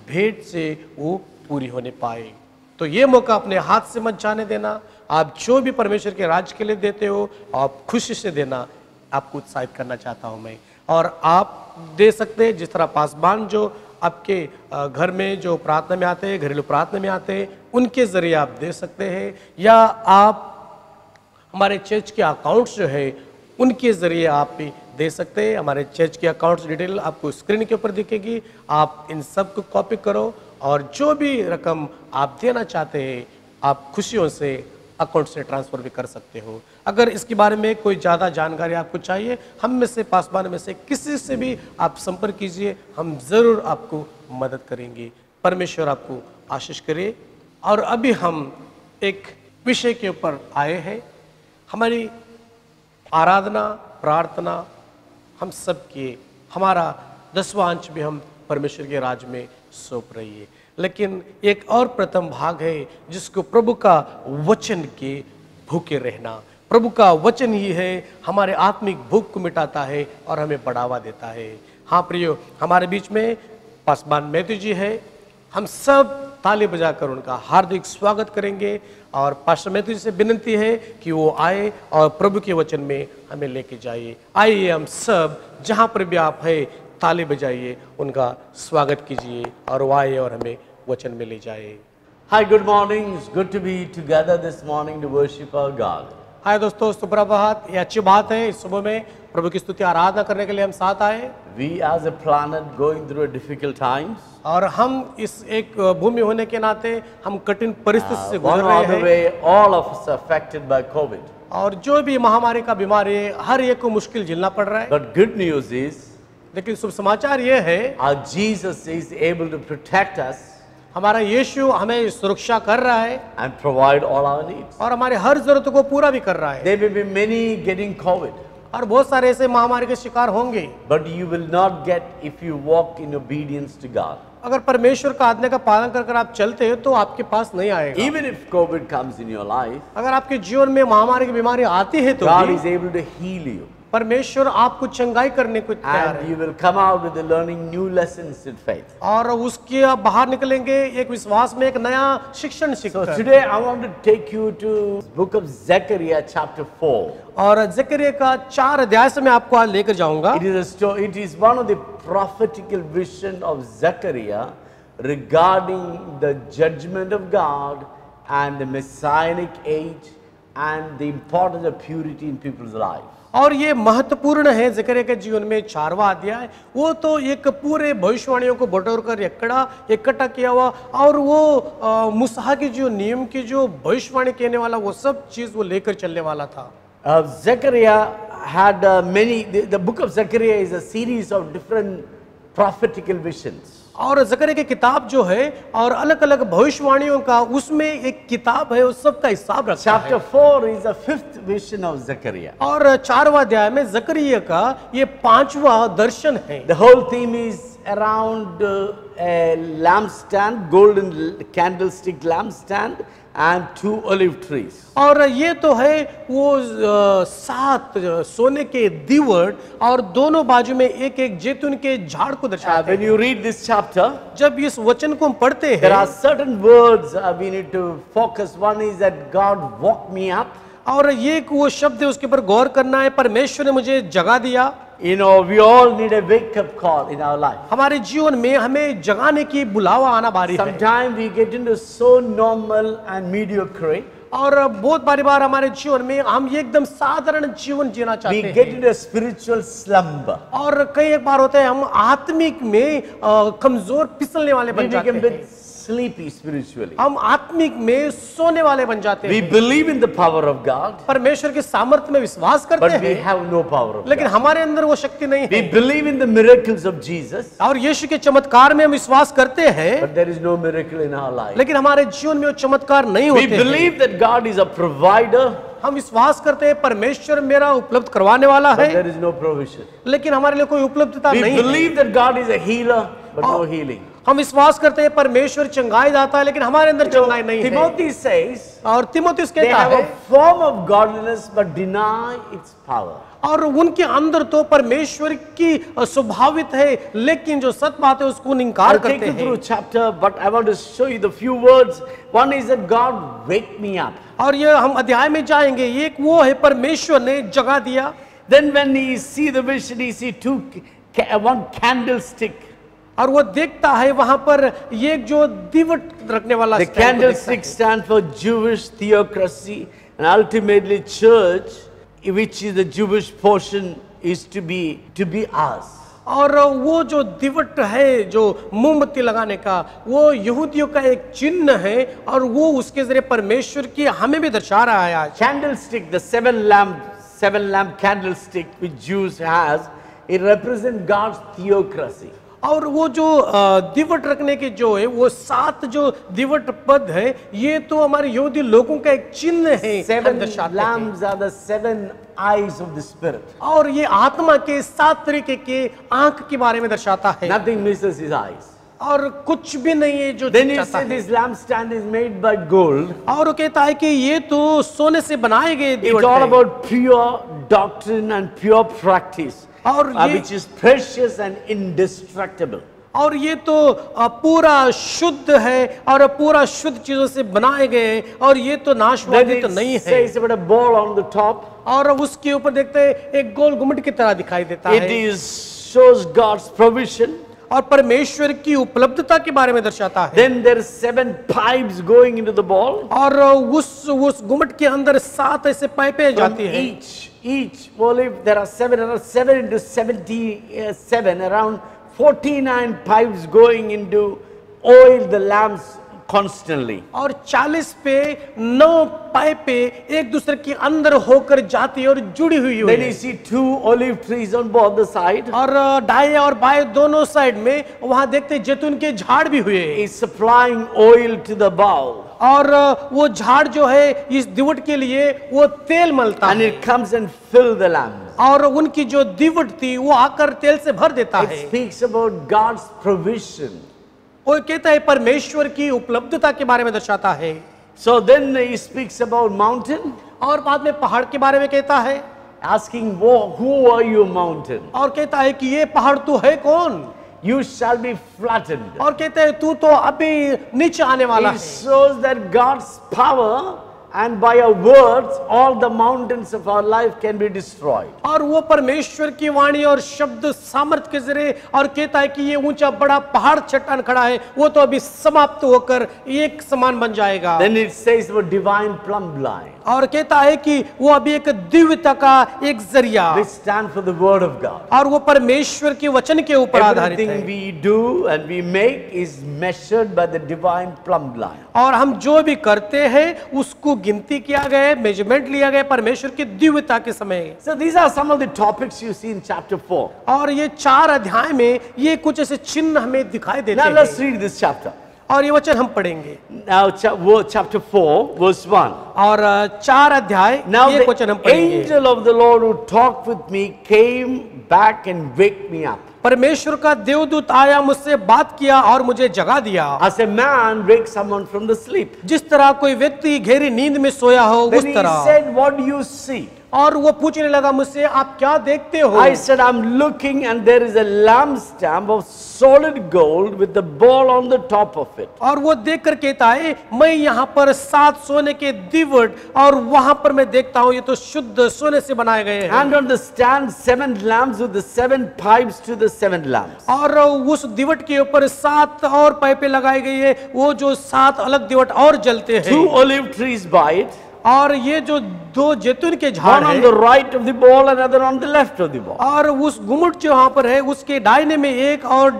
भेंट से वो पूरी होने पाए। तो ये मौका अपने हाथ से मत जाने देना। आप जो भी परमेश्वर के राज्य के लिए देते हो, आप खुशी से देना। आपको उत्साहित करना चाहता हूँ मैं। और आप दे सकते हैं, जिस तरह पासबान जो आपके घर में जो प्रार्थना में आते हैं, घरेलू प्रार्थना में आते हैं, उनके ज़रिए आप दे सकते हैं, या आप हमारे चर्च के अकाउंट्स जो है उनके ज़रिए आप भी दे सकते हैं। हमारे चर्च के अकाउंट्स डिटेल आपको स्क्रीन के ऊपर दिखेगी। आप इन सब को कॉपी करो और जो भी रकम आप देना चाहते हैं आप खुशियों से अकाउंट से ट्रांसफ़र भी कर सकते हो। अगर इसके बारे में कोई ज़्यादा जानकारी आपको चाहिए, हम में से पासबान में से किसी से भी आप संपर्क कीजिए, हम ज़रूर आपको मदद करेंगे। परमेश्वर आपको आशीष करे। और अभी हम एक विषय के ऊपर आए हैं। हमारी आराधना प्रार्थना हम सब की, हमारा 10वां अंश भी हम परमेश्वर के राज्य में सौंप रही है। लेकिन एक और प्रथम भाग है जिसको प्रभु का वचन के भूखे रहना। प्रभु का वचन ही है हमारे आत्मिक भूख को मिटाता है और हमें बढ़ावा देता है। हाँ प्रियो, हमारे बीच में पासबान मैथ्यू जी है। हम सब ताली बजाकर उनका हार्दिक स्वागत करेंगे और पास्टर मैथ्यू जी से विनती है कि वो आए और प्रभु के वचन में हमें लेके जाइए। आइए हम सब जहाँ पर भी आप है ताली बजाइए, उनका स्वागत कीजिए और वो आए और हमें वचन में ले जाए। Hi, good morning. It's good to be together this morning to worship our God. हाय दोस्तों, सुप्रभात। ये अच्छी बात है, इस सुबह में प्रभु की स्तुति आराधना करने के लिए हम साथ आए। We as a planet going through a difficult times. और हम इस एक भूमि होने के नाते हम कठिन परिस्थिति से One गुजर or रहे other हैं। way, all of us are affected by COVID. और जो भी महामारी का बीमारी है, हर एक को मुश्किल झेलना पड़ रहा है। But good news is, लेकिन शुभ समाचार ये है, our Jesus is able to protect us हमारा यीशु हमें सुरक्षा कर रहा है and provide all our needs. और हमारे हर जरूरतों को पूरा भी कर रहा है। There may be many getting COVID, और बहुत सारे ऐसे महामारी के शिकार होंगे, but you will not get if you walk in obedience to God. अगर परमेश्वर का आज्ञा का पालन कर आप चलते हैं तो आपके पास नहीं आएगा। Even if COVID comes in your life, अगर आपके जीवन में महामारी की बीमारी आती है तो God भी is able to heal you. परमेश्वर आपको चंगाई करने को तैयार And है you will come out with the learning new lessons in faith. और उसके आप बाहर निकलेंगे एक विश्वास में एक नया शिक्षण So सीखकर। today I want to take you to book of Zechariah chapter 4. और जकरिया का 4 अध्याय से मैं आपको आज लेकर जाऊंगा। It is a story, it is one of the prophetical vision of Zechariah regarding the judgment of God and the messianic age and the importance of purity in people's life. और ये महत्वपूर्ण है जकरिया के जीवन में 4वां अध्याय। वो तो एक पूरे भविष्यवाणियों को बटोर कर इकट्ठा किया हुआ और वो मूसा की जो नियम की जो भविष्यवाणी कहने वाला वो सब चीज वो लेकर चलने वाला था। Zechariah had the book of Zechariah is a series of different prophetical visions. और जकरिया की किताब जो है और अलग अलग भविष्यवाणियों का उसमें एक किताब है, उस सब का हिसाब रखता है। Chapter 4 is the 5th vision of Zechariah. और 4वां अध्याय में जकरिया का ये 5वां दर्शन है। The whole theme is around a lampstand, golden candlestick lampstand and 2 olive trees. और ये तो है वो 7 सोने के दीवट और दोनों बाजू में एक एक जैतून के झाड़ को दर्शाते When हैं। you read this chapter, जब इस वचन को हम पढ़ते there are हैं certain words we need to focus. One is that God woke me up. और ये एक वो शब्द है उसके ऊपर गौर करना है, परमेश्वर ने मुझे जगा दिया। You know, we all need a wake-up call in our life. हमारे जीवन में हमें जगाने की बुलावा आना बारी है। Sometimes we get into so normal and mediocre. और बहुत बार हमारे जीवन में हम एकदम साधारण जीवन जीना We चाहते get हैं into a spiritual slumber. और कई एक बार होता है हम आत्मिक में कमजोर फिसलने वाले We बन जाते become a bit हैं, sleepy spiritually. हम आत्मिक में सोने वाले बन जाते We हैं। believe in the power of God, परमेश्वर के सामर्थ्य में विश्वास करते but we हैं have no power of लेकिन God. हमारे अंदर वो शक्ति नहीं We है। believe in the miracles of Jesus, और यीशु के चमत्कार में हम विश्वास करते हैं but there is no miracle in our life. लेकिन हमारे जीवन में वो चमत्कार नहीं We होते हैं। believe that God is a provider, हम विश्वास करते हैं परमेश्वर मेरा उपलब्ध करवाने वाला but है there is no provision. लेकिन हमारे लिए कोई उपलब्धता We नहीं है। believe that God is a healer, but no healing. हम विश्वास करते हैं परमेश्वर चंगाई दाता है लेकिन हमारे अंदर चंगाई नहीं है। Timothy says और तीमुथियुस they कहता have है a form of godliness but deny its power. और उनके अंदर तो परमेश्वर की स्वभावित है लेकिन जो सत्य बात है उसको इनकार I'll take करते you हैं। through chapter, but I want to show you the few words. One is that God wake me up. और ये हम अध्याय में जाएंगे, एक वो है परमेश्वर ने जगा दिया। Then when he see the vision, he see one candlestick. और वो देखता है वहां पर ये जो दीवट रखने वाला The stand को देखता candlestick है। stands for Jewish theocracy, and ultimately church, which is the Jewish portion, is to be us. और वो जो दिवट है जो मोमबत्ती लगाने का वो यहूदियों का एक चिन्ह है और वो उसके जरिए परमेश्वर की हमें भी दर्शा रहा है आज। Candlestick, the seven lamp candlestick which Jews has, it represents God's theocracy. और वो जो दिवट रखने के जो है वो 7 जो दिवट पद है ये तो हमारे यहूदी लोगों का एक चिन्ह है। Seven दर्शाते हैं। lamps are the 7 eyes of the Spirit. और ये आत्मा के 7 तरीके के आंख के बारे में दर्शाता है Nothing misses his eyes. और कुछ भी नहीं है जो Then he चाहता said है। this lampstand is made by gold. और वो कहता है कि ये तो सोने से बनाए गए It's दिवट all है। about pure doctrine and pure practice, और ये which is precious and indestructible. और ये तो पूरा शुद्ध है और पूरा शुद्ध चीजों से बनाए गए हैं और ये तो Then नाशवादी तो नहीं it है। says about a ball on the top. और उसके ऊपर देखते हैं एक गोल गुम्बद की तरह दिखाई देता It है is shows God's provision. और परमेश्वर की उपलब्धता के बारे में दर्शाता है। Then there are 7 pipes going into the ball. और उस गुम्मट के अंदर 7 ऐसे पाइपें जाती From हैं। each olive, there are 7 into 77, around 49 pipes going into oil the lamps constantly. और 40 पे 9 पाइपें एक दूसरे के अंदर होकर जाती है और जुड़ी हुई Then you है। see 2 olive trees on both the side. और दाएं और बाएं दोनों साइड में वहां देखते हैं जैतून के झाड़ भी हुए हैं। Is supplying oil to the bowl. और वो झाड़ जो है इस दिवट के लिए वो तेल मलता And है it comes and fill the lamps. और उनकी जो दिवट थी वो आकर तेल से भर देता It है। speaks about God's provision. वो कहता है परमेश्वर की उपलब्धता के बारे में दर्शाता है। So then he speaks about mountain, और बाद में पहाड़ के बारे में कहता है asking, who are you mountain? और कहता है कि ये पहाड़ तू है कौन? You shall be flattened. और कहते हैं तू तो अभी नीचे आने वाला It है। shows that God's power, and by our words all the mountains of our life can be destroyed. और वो परमेश्वर की वाणी और शब्द सामर्थ्य के जरिए और कहता है कि ये ऊंचा बड़ा पहाड़ चट्टान खड़ा है वो तो अभी समाप्त होकर एक समान बन जाएगा। Then it says about divine plumb line. और कहता है कि वो अभी एक दिव्यता का एक जरिया We stand for the word of God. और वो परमेश्वर के वचन के ऊपर आधारित Everything है। we do and we make is measured by the divine plumb line. और हम जो भी करते हैं उसको गिनती किया गया है, मेजरमेंट लिया गया है परमेश्वर की दिव्यता के समय। So these are some of the topics you see in chapter 4. और ये 4 अध्याय में ये कुछ ऐसे चिन्ह हमें दिखाई देते Now let's हैं read this chapter. और ये वचन हम पढ़ेंगे। Now chapter 4 verse 1. और 4 अध्याय Now ये वचन हम the पढ़ेंगे। angel of the Lord who talked with me came back and waked me up. परमेश्वर का देवदूत आया, मुझसे बात किया और मुझे जगा दिया। As a man wakes someone from the sleep. जिस तरह कोई व्यक्ति गहरी नींद में सोया हो उस Then he तरह। said, what do you see? और वो पूछने लगा मुझसे आप क्या देखते हो? I said, I'm looking and there is a lampstand of solid gold with the ball on the top of it. और वो देख कर कहता है मैं यहाँ पर 7 सोने के दिवट और वहां पर मैं देखता हूँ ये तो शुद्ध सोने से बनाए गए हैं। And on the stand 7 lamps with the 7 pipes to the 7 lamps. और उस दिवट के ऊपर 7 और पाइपें लगाई गई है, वो जो 7 अलग दिवट और जलते 2 हैं। olive trees by it. और ये जो 2 जैतून के झाड़ One on हैं the right of the ball, another on the left of the ball. और उस गुम्मट जो वहां पर है उसके दाहिने में एक और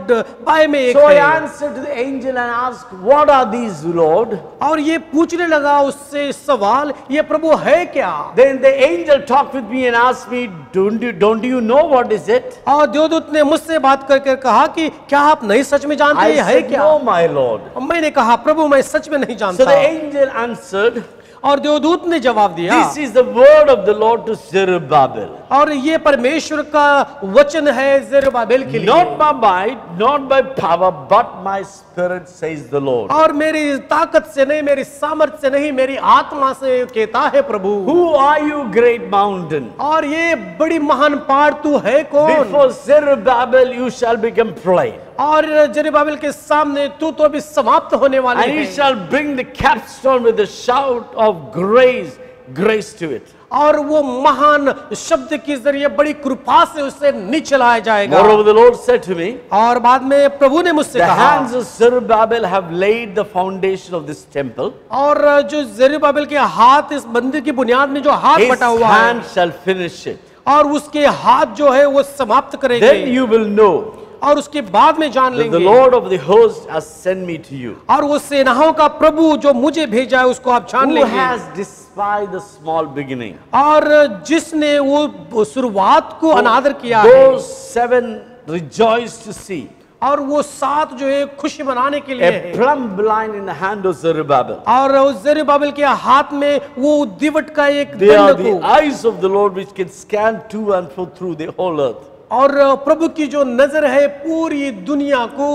बाएं में एक So I है। answered to the angel and asked, what are these, Lord? और ये पूछने लगा उससे सवाल, ये प्रभु है क्या? Then the angel talked with me and asked me, don't you know what is it? और देवदूत ने मुझसे बात करके कहा कि क्या आप नहीं सच में जानते I ये है said, क्या? no, my Lord. मैंने कहा प्रभु मैं सच में नहीं So जानता। the angel answered, और देवदूत ने जवाब दिया this is the word of the Lord to Zerubbabel. और ये परमेश्वर का वचन है ज़ेरुब्बाबेल के लिए। Not by might, not by power, but my spirit, says the Lord. और मेरी ताकत से नहीं, मेरी सामर्थ्य से नहीं, मेरी आत्मा से कहता है प्रभु। Who are you, great mountain? और ये बड़ी महान पहाड़ तू है कौन? Before Zerubbabel you shall become plain. और ज़ेरुब्बाबेल के सामने तू तो अभी समाप्त होने वाले And he है। shall bring the capstone with a shout of grace to it. और वो महान शब्द के जरिए बड़ी कृपा से उसे नीचे लाया जाएगा। Moreover, the Lord said to me, और बाद में प्रभु ने मुझसे the कहा hands of Zerubbabel have laid the foundation of this temple. और जो ज़ेरुब्बाबेल के हाथ इस मंदिर की बुनियाद में जो हाथ His बटा हुआ है hand shall finish it. और उसके हाथ जो है वो समाप्त Then करेंगे you will know और उसके बाद में जान that the लेंगे Lord of the host has sent me to you. और वो सेनाओं का प्रभु जो मुझे भेजा है उसको आप जान Who लेंगे। has despised the small beginning? और जिसने वो शुरुआत को अनादर किया है Those 7 rejoice to see और वो 7 जो है खुशी मनाने के लिए a है। plumb line in the hand of Zerubbabel. और उस ज़ेरुब्बाबेल के हाथ में वो दिवट का एक They are दंड the को eyes of the Lord which can scan to and fro through the whole earth. और प्रभु की जो नजर है पूरी दुनिया को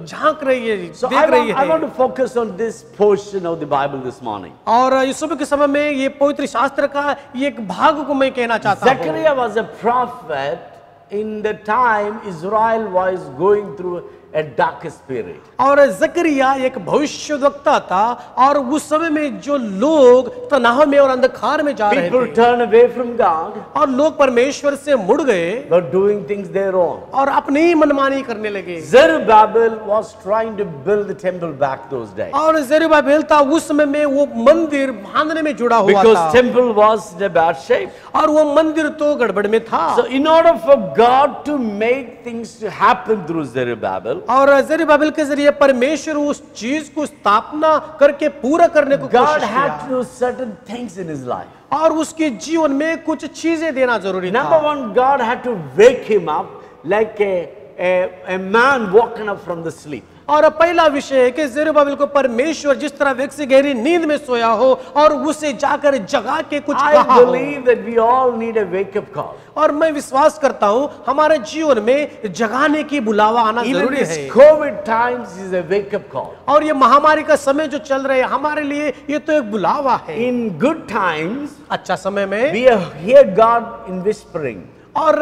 झांक रही है, So देख रही I want है। to focus on this portion of the Bible this morning. और इस सुबह के समय में ये पवित्र शास्त्र का ये एक भाग को मैं कहना चाहता हूँ। Zechariah was a prophet in the time Israel was going through a dark spirit. और जकरिया एक भविष्यवक्ता था और उस समय में जो लोग तनाव में और अंधकार में जा रहे People थे turn away from God, और लोग परमेश्वर से मुड़ गए were doing things their own. और अपनी ही मनमानी करने लगे। Zerubbabel was trying to build the temple back those days. और जेरुब्बाबेल था उस समय में वो मंदिर बांधने में जुड़ा हुआ Because था temple was in a bad shape. और वो मंदिर तो गड़बड़ में था। So in order for God to make things to happen through Zerubbabel, और जेरुब्बाबेल के जरिए परमेश्वर उस चीज को स्थापना करके पूरा करने को God कोशिश had किया to do certain things in his life. और उसके जीवन में कुछ चीजें देना जरूरी Number था। one, God had to wake him up like a man woken up from the sleep. और पहला विषय है कि जेरुब्बाबेल को परमेश्वर जिस तरह व्यक्ति से गहरी नींद में सोया हो और उसे जाकर जगा के कुछ I कहा हो। believe that we all need a wake-up call. और मैं विश्वास करता हूं हमारे जीवन में जगाने की बुलावा आना Even जरूरी this है। COVID times is a wake-up call. और ये महामारी का समय जो चल रहा है हमारे लिए ये तो एक बुलावा है। In good times, अच्छा समय में we hear God in whispering. और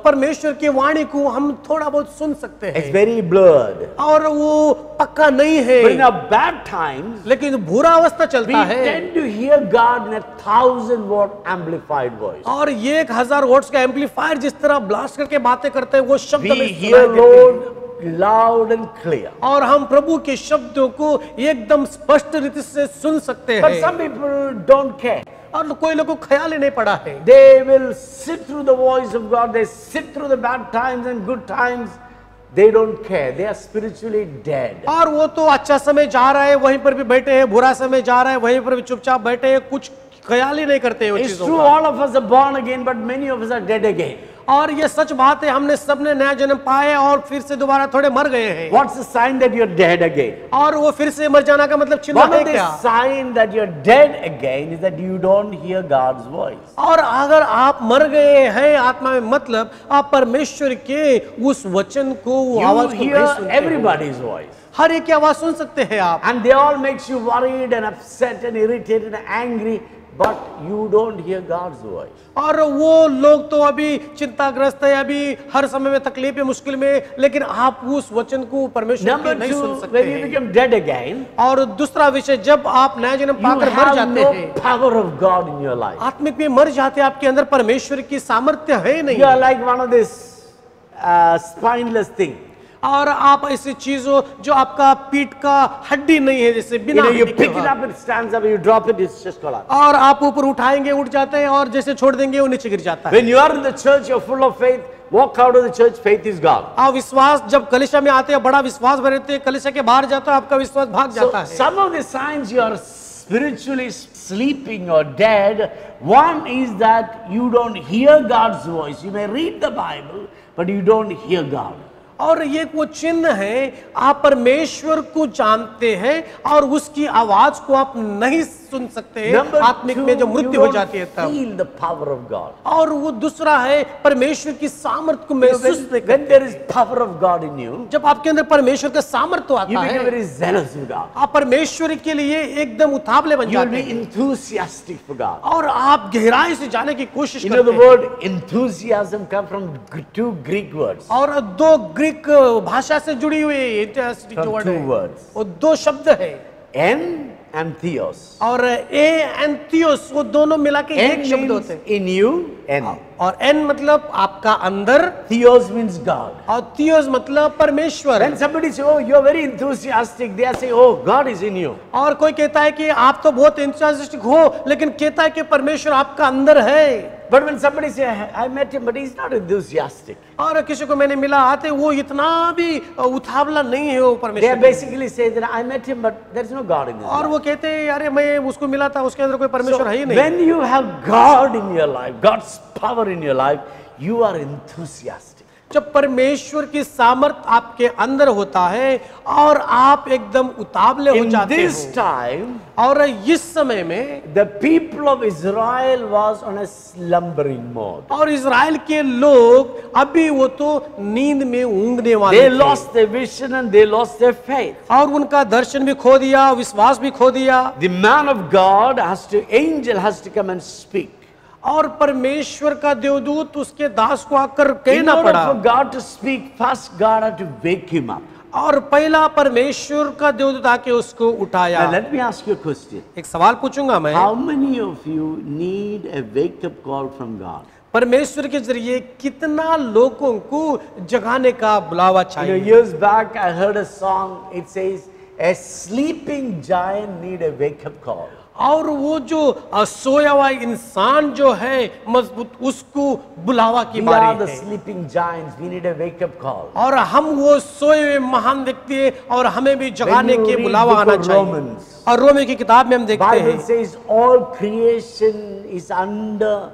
परमेश्वर की वाणी को हम थोड़ा बहुत सुन सकते It's हैं very blurred. और वो पक्का नहीं But in है, our bad times, लेकिन बुरा अवस्था we चलता है tend to hear God in a 1,000-watt amplified voice. और ये 1000 वोल्ट्स का एम्पलीफायर जिस तरह ब्लास्ट करके बातें करते हैं वो शब्द We में hear सुनाई देते Lord हैं। loud and clear. और हम प्रभु के शब्दों को एकदम स्पष्ट रीति से सुन सकते But हैं some people don't care. और कोई लोगों को ख्याल ही नहीं पड़ा है। They will sit through the voice of God. They sit through the bad times and good times. They don't care. They are spiritually dead. और वो तो अच्छा समय जा रहा है वहीं पर भी बैठे हैं, बुरा समय जा रहा है वहीं पर भी चुपचाप बैठे हैं, कुछ ख्याल ही नहीं करते हैं उन It's चीजों true, का। all of us are born again, but many of us are dead again. और ये सच बात है हमने सबने नया जन्म पाया और फिर से दोबारा थोड़े मर गए हैं। What's the sign that you're dead again? और वो फिर से मर जाना का मतलब चिन्ह One है of the क्या? sign that you're dead again is that you don't hear God's voice. और अगर आप मर गए हैं आत्मा में मतलब आप परमेश्वर के उस वचन को वो You आवाज को नहीं hear सुनते हैं। everybody's voice. हर एक की आवाज सुन सकते हैं आप And they all makes you worried and upset and irritated and angry, but you don't hear God's voice. और वो लोग तो अभी चिंताग्रस्त है अभी हर समय में तकलीफ है मुश्किल में लेकिन आप उस वचन को परमेश्वर Number के नहीं two, सुन सकते when you हैं। become dead again, और दूसरा विषय जब आप नया जन्म you पाकर मर have जाते no हैं power of God in your life. आत्मिक में मर जाते हैं आपके अंदर परमेश्वर की सामर्थ्य है नहीं You are like one of this spineless thing. और आप ऐसी चीजों जो आपका पीठ का हड्डी नहीं है जैसे You बिना know, you हड्डी के pick it हुआ। up, it stands up, you drop it, it's just collapse. और आप ऊपर उठाएंगे उठ जाते हैं और जैसे छोड़ देंगे वो नीचे गिर जाता है। When you are in the church, you're full of faith. Walk out of the church, faith is gone. आप विश्वास जब कलिशा में आते हैं बड़ा विश्वास भरे रहते हैं कलिशा के बाहर जाता है आपका विश्वास भाग So जाता है। some of the signs you are spiritually sleeping or dead, one is that you don't hear God's voice. You may read the Bible, but you don't hear God. और ये वो चिन्ह है आप परमेश्वर को जानते हैं और उसकी आवाज को आप नहीं सुन सकते हैं Number आत्मिक में जो two, you मृत्यु हो don't जाती है तब। feel the power of God. और वो दूसरा है परमेश्वर की सामर्थ्य को महसूस नहीं When करते। there is power of God in you, जब आपके अंदर परमेश्वर का सामर्थ्य you आता become है very zealous of God. आप परमेश्वर के लिए एकदम उतावले बन You will जाते be हैं enthusiastic for God. और आप गहराई से जाने की कोशिश You know, the करते हैं। word enthusiasm comes from two Greek words. और दो ग्रीक भाषा से जुड़ी हुई enthusiastic जो From वर्ड two है words. वो दो शब्द है En and theos. और ए एंड थियोस वो दोनों मिला के En एक शब्द means होते हैं in you, en. और एन मतलब आपका अंदर Theos means God. और थियोस मतलब परमेश्वर। When somebody says, oh, you're very enthusiastic, they are saying, oh, God is in you. और कोई कहता है कि आप तो बहुत enthusiastic हो लेकिन कहता है कि परमेश्वर आपका अंदर है। But when somebody says, I met him, but he's not enthusiastic. और किसी को मैंने मिला आते वो इतना भी उतावला नहीं है वो They are परमेश्वर। basically saying that I met him, but there's no God in his और life. वो कहते हैं अरे मैं उसको मिला था उसके अंदर कोई So परमेश्वर है ही नहीं। when you have God in your life, God's power in your life, you are enthusiastic. जब परमेश्वर की सामर्थ आपके अंदर होता है और आप एकदम उतावले हो In जाते this हो time, और इस समय में the people of Israel was on a slumbering mode. और इज़राइल के लोग अभी वो तो नींद में ऊँघने वाले They थे lost their vision and they lost their faith. और उनका दर्शन भी खो दिया विश्वास भी खो दिया। The man of God angel has to come and speak. और परमेश्वर का देवदूत उसके दास को आकर In कहना order पड़ा। for God to speak, first God had to wake him up. और पहला परमेश्वर का देवदूत आके उसको उठाया। Now let me ask you a question. एक सवाल पूछूंगा मैं, How many of you need a wake-up call from God? परमेश्वर के जरिए कितना लोगों को जगाने का बुलावा चाहिए? Years back I heard a song. It says, "A sleeping giant need a wake-up call." और वो जो सोया हुआ इंसान जो है मजबूत, उसको बुलावा की We are बारी the है। sleeping giants. We need a wake-up call. और हम वो सोए हुए महान व्यक्ति हैं और हमें भी जगाने When you के read बुलावा book आना of चाहिए। Romans, और रोमे की किताब में हम देखते Bible हैं says all creation is under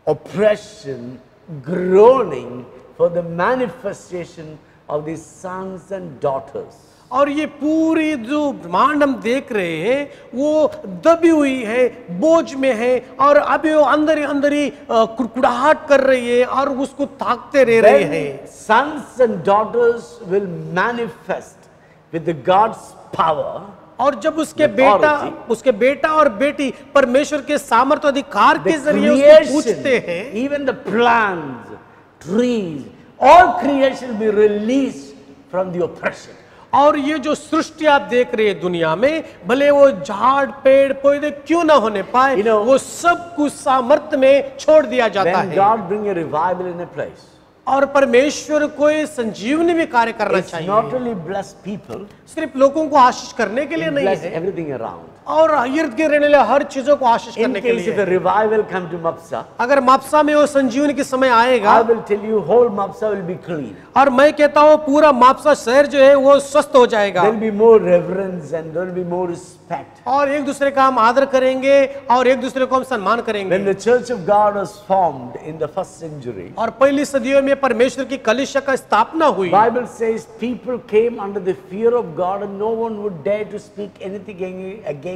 oppression, groaning for the manifestation of the sons and daughters. और ये पूरी जो ब्रह्मांड हम देख रहे हैं वो दबी हुई है, बोझ में है और अभी वो अंदर ही कुड़कुड़ाहट कर रही है और उसको ताकते रह रही है। When sons and daughters will manifest with the God's power, और जब Authority. उसके बेटा और बेटी परमेश्वर के सामर्थ्य अधिकार the के जरिए उसको पूछते creation, हैं, even the plants, trees, all creation will be released from the oppression. और ये जो सृष्टि आप देख रहे हैं दुनिया में, भले वो झाड़ पेड़ पौधे क्यों ना होने पाए, You know, वो सब कुछ सामर्थ्य में छोड़ दिया जाता When है। God bring a revival in a place, और परमेश्वर को ये संजीवनी में कार्य करना it's चाहिए। not only bless people, सिर्फ लोगों को आशीष करने के लिए it नहीं bless है, everything around. और इर्द गिर्द रहने वाले हर चीजों को आशीष In करने के case if लिए। a revival come to Mapsa, अगर मापसा में वो संजीवनी के समय आएगा, I will tell you whole Mapsa will be clean. और मैं कहता हूँ पूरा मापसा शहर जो है वो स्वस्थ हो जाएगा, There will be more reverence and there will be more respect. और एक दूसरे का हम आदर करेंगे और एक दूसरे को हम सम्मान करेंगे। When the Church of God was formed in the first century, और पहली सदियों में परमेश्वर की कलीसिया का स्थापना हुई, Bible says people came under the fear of God and no one would dare to speak anything against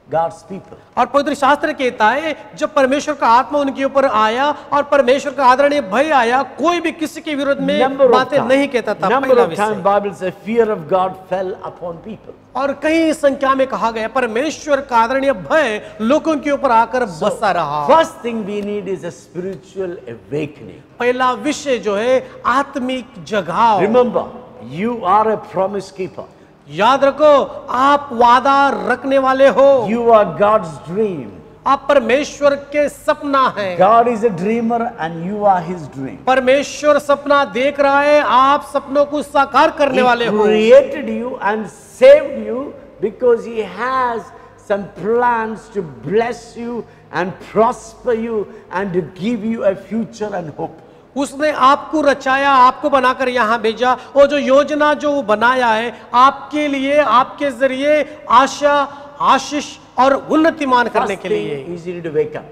God's people. और पवित्र शास्त्र कहता है जब परमेश्वर का आत्मा उनके ऊपर आया और परमेश्वर का आदरणीय भय आया, कोई भी किसी के विरोध में बातें नहीं कहता था। number पहला of times विषय। Bible says fear of God fell upon people. और कई संख्या में कहा गया परमेश्वर का आदरणीय भय लोगों के ऊपर आकर बसा रहा। First thing we need is a spiritual awakening. पहला विषय जो है आत्मिक जगाव। Remember, you are a promise keeper. याद रखो आप वादा रखने वाले हो, You are God's dream. आप परमेश्वर के सपना हैं। God is a dreamer and you are his dream. परमेश्वर सपना देख रहा है, आप सपनों को साकार करने वाले He हो। created you and saved you because he has some plans to bless you and prosper you and to give you a future and hope. उसने आपको रचाया, आपको बनाकर यहाँ भेजा, वो जो योजना जो वो बनाया है आपके लिए, आपके जरिए आशा, आशीष और उन्नतिमान करने First के thing लिए। is you need to wake up.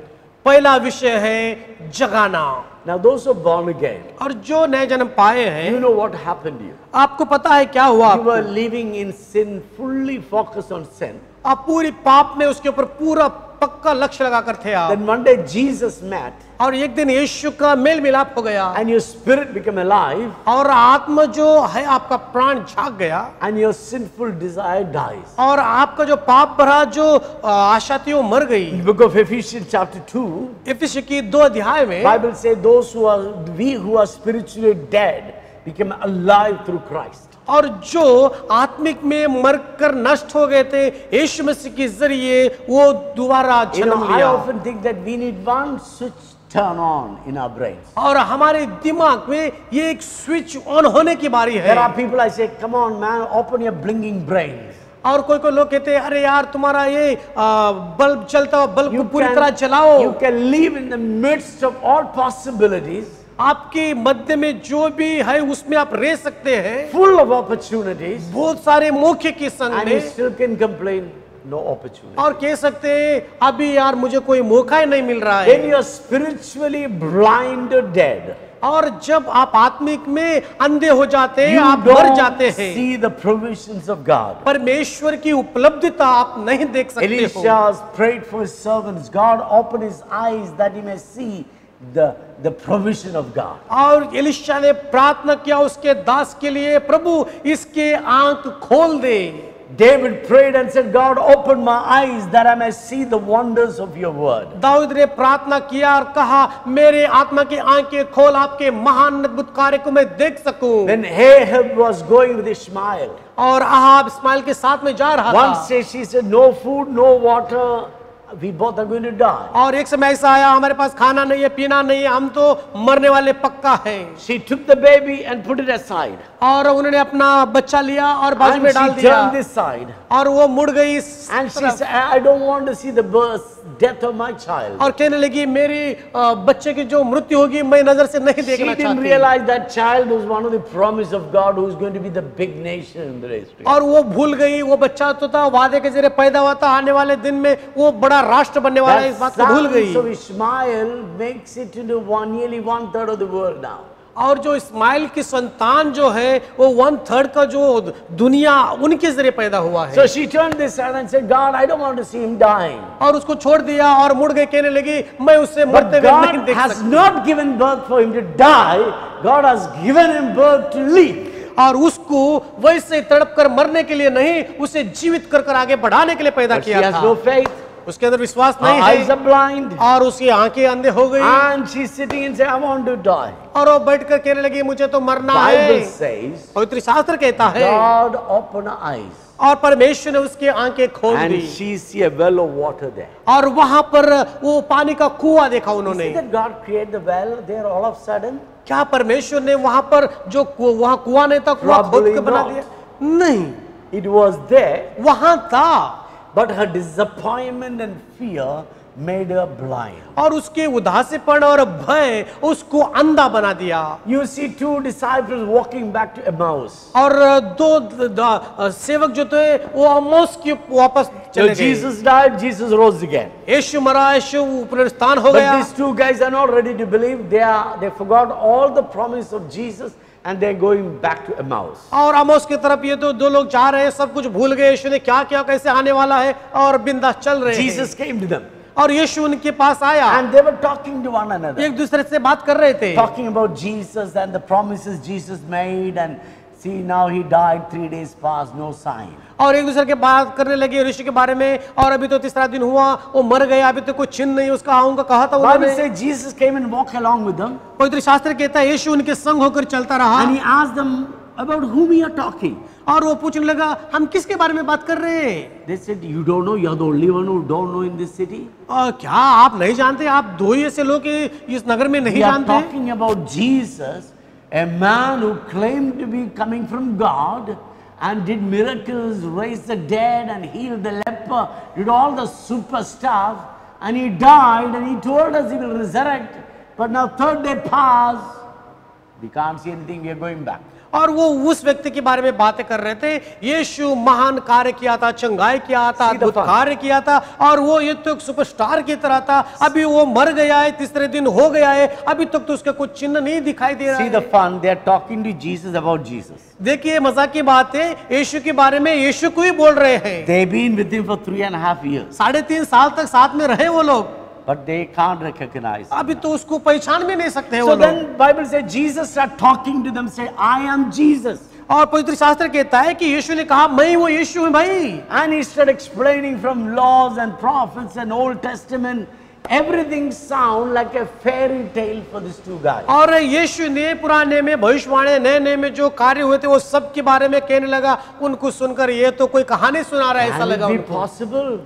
पहला विषय है जगाना। Now those who are born again, और जो नए जन्म पाए हैं, you know what happened to you. आपको पता है क्या हुआ? You were living in sin, fully focused on sin. आप पूरी पाप में उसके ऊपर पूरा पक्का लक्ष्य लगाकर थे आप। Then one day Jesus met और एक दिन यीशु का मेल मिलाप हो गया and your spirit became alive और आत्मा जो है आपका प्राण जाग गया and your sinful desire dies. और आपका जो पाप भरा जो आशा थी वो मर गई। In the book of Ephesians chapter 2, इफिसी की 2 अध्याय में Bible says those we who are spiritually dead become alive through Christ. और जो आत्मिक में मरकर नष्ट हो गए थे यीशु मसीह के जरिए वो दोबारा You know, जन्म I लिया। often think that we need one switch turn on in our brains. और हमारे दिमाग में ये एक स्विच ऑन होने की बारी है। There are people I say, come on man, open your blinking brains. और कोई लोग कहते हैं अरे यार तुम्हारा ये बल्ब चलता हुआ बल्ब को पूरी तरह जलाओ। you can live in the midst of all possibilities, आपके मध्य में जो भी है उसमें आप रह सकते हैं, full of opportunities, बहुत सारे मौके के संग and you में, still can complain, no opportunity. और कह सकते हैं अभी यार मुझे कोई मौका ही नहीं मिल रहा When है। you are spiritually blind or dead, और जब आप आत्मिक में अंधे हो जाते हैं, you आप मर जाते don't हैं, see the provisions of God. परमेश्वर की उपलब्धिता आप नहीं देख सकते हो। Elisha prayed for his servants. God opened his eyes that he may see the provision of God. और एलिशा ने प्रार्थना किया उसके दास के लिए, प्रभु इसके आंख खोल दे। David prayed and said, God, open my eyes that I may see the wonders of your word. Dawood ने प्रार्थना किया और कहा मेरे आत्मा की आंखें खोल आपके महान अद्भुत कार्य को मैं देख सकूं। When Ahab was going with Ishmael, और अहाब इस्माइल के साथ में जा रहा one था day she said, no food, no water, we both are going to die. और एक समय ऐसा आया हमारे पास खाना नहीं है पीना नहीं है हम तो मरने वाले पक्का है। She took the baby and put it aside. और उन्होंने अपना बच्चा लिया और बाजू में डाल And she दिया turned this side. और वो मुड़ गई इस And she तरफ। said, I don't want to see the birth, death of my child. और कहने लगी मेरी बच्चे की जो मृत्यु होगी मैं नजर से नहीं She देखना didn't चाहती। realize that child was one of the promise of God who is going to be the big nation in the history. और वो भूल गई वो बच्चा तो था वादे के जरिए पैदा हुआ था आने वाले दिन में वो बड़ा राष्ट्र बनने वाला है इस बात को भूल गई। So Ishmael makes it into nearly 1/3 of the world now. और जो इस्माइल की संतान जो है वो 1/3 का जो दुनिया उनके जरिए पैदा हुआ है। So she turned this side and said, God, I don't want to see him dying. और उसको छोड़ दिया और मुड़ गई कहने लगी मैं उससे But मरते हुए नहीं God देख has सकती। not given birth for him to die. God has given him birth to live. और उसको वैसे तड़प कर मरने के लिए नहीं उसे जीवित कर कर आगे बढ़ाने के लिए पैदा But she किया has था। no faith. उसके अंदर विश्वास Her नहीं eyes are है blind. और उसकी आंखें अंधे हो गई And she's sitting and saying, I want to die. और वो बैठकर कहने लगी मुझे तो मरना Bible है। says, पवित्र शास्त्र कहता है God opened her eyes. और परमेश्वर ने उसकी आंखें खोल And the she see a well of water there. और वहां पर वो पानी का कुआं देखा See उन्होंने। that God created the well there all of a sudden? क्या परमेश्वर ने वहां पर जो वहां कुआं नहीं था कुआं खोद Probably के बना not. दिया? नहीं, It was there, वहां था but her disappointment and fear made her blind. और उसके उदासीपन और भय उसको अंधा बना दिया। You see two disciples walking back to Emmaus. और सेवक जो थे वो अम्मोस की वापस So चले गए। Jesus died, Jesus rose again. यीशु मरा यीशु पुनरुत्थान हो But गया। these two guys are not ready to believe. They forgot all the promise of Jesus and they're going back to Emmaus. और अमोस की तरफ ये तो दो लोग जा रहे हैं सब कुछ भूल गए यीशु ने क्या क्या कैसे आने वाला है और बिंदास चल रहे हैं। Jesus came to them और यीशु उनके पास आया and they were talking to one another. एक दूसरे से बात कर रहे थे Talking about Jesus and the promises Jesus made, and see now he died, 3 days passed, no sign. और एक दूसरे के बात करने लगे यीशु के बारे में और अभी तो तीसरा दिन हुआ वो मर गया अभी तो कोई चिन्ह नहीं उसका आऊंगा कहा था Bible उन्होंने। says Jesus came and walked along with them पवित्र शास्त्र कहता है यीशु उनके संग होकर चलता रहा and he asked them about whom you are talking. और वो पूछने लगा हम किसके बारे में बात कर रहे हैं? They said, you don't know, you are the only one who don't know in this city. क्या आप नहीं जानते? आप दो ही ऐसे लोग इस नगर में नहीं We are जानते? talking about Jesus, a man who claimed to be coming from God and did miracles, raised the dead and healed the leper, did all the super stuff, and he died and he told us he will resurrect. But now 3rd day passed, we can't see anything, we are going back. और वो उस व्यक्ति के बारे में बातें कर रहे थे यीशु महान कार्य किया था चंगाई किया था See the अद्भुत fun. कार्य किया था और वो ये तो एक सुपरस्टार की तरह था अभी वो मर गया है तीसरे दिन हो गया है अभी तक तो उसका कुछ चिन्ह नहीं दिखाई दे रहा See the है। fun, they are talking to Jesus about Jesus. देखिए मजाक की बात है यीशु के बारे में यीशु को ही बोल रहे हैं। They've been with him for 3.5 years, 3.5 साल तक साथ में रहे वो लोग but they can't recognize him. अभी तो उसको पहचान भी नहीं सकते हैं वो So लोग। then Bible says Jesus started talking to them, say, I am Jesus. और पवित्र शास्त्र कहता है कि यीशु ने कहा मैं वो यीशु हूं भाई। And he started explaining from laws and prophets and Old Testament. Everything sound like a fairy tale for these two guys. और यीशु ने पुराने में भविष्यवाणी नए नए में जो कार्य हुए थे वो सब के बारे में कहने लगा उनको सुनकर ये तो कोई कहानी सुना रहा है ऐसा Can लगा it be उनको। possible?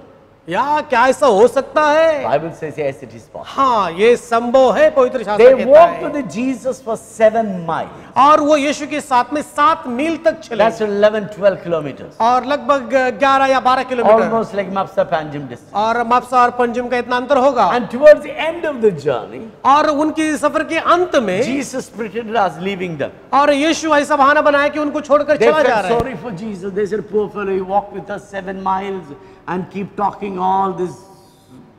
या क्या ऐसा हो सकता है? Bible says yes, it is possible. हाँ ये संभव है पवित्र शास्त्र They कहता walked है। with Jesus for 7 miles. और वो यीशु के साथ में 7 मील तक चले That's 11-12 kilometers. और लगभग 11 या 12 kilometre Almost like Mapsa Panjim distance. और मापसा और पंजिम का इतना अंतर होगा। And towards the end of the journey, और उनकी सफर के अंत में Jesus pretended as leaving them. और यीशु ऐसा बहाना बनाया कि उनको छोड़कर They चला जा felt रहा है। sorry for Jesus. They said, poor fellow, he walked with us 7 miles and keep talking all these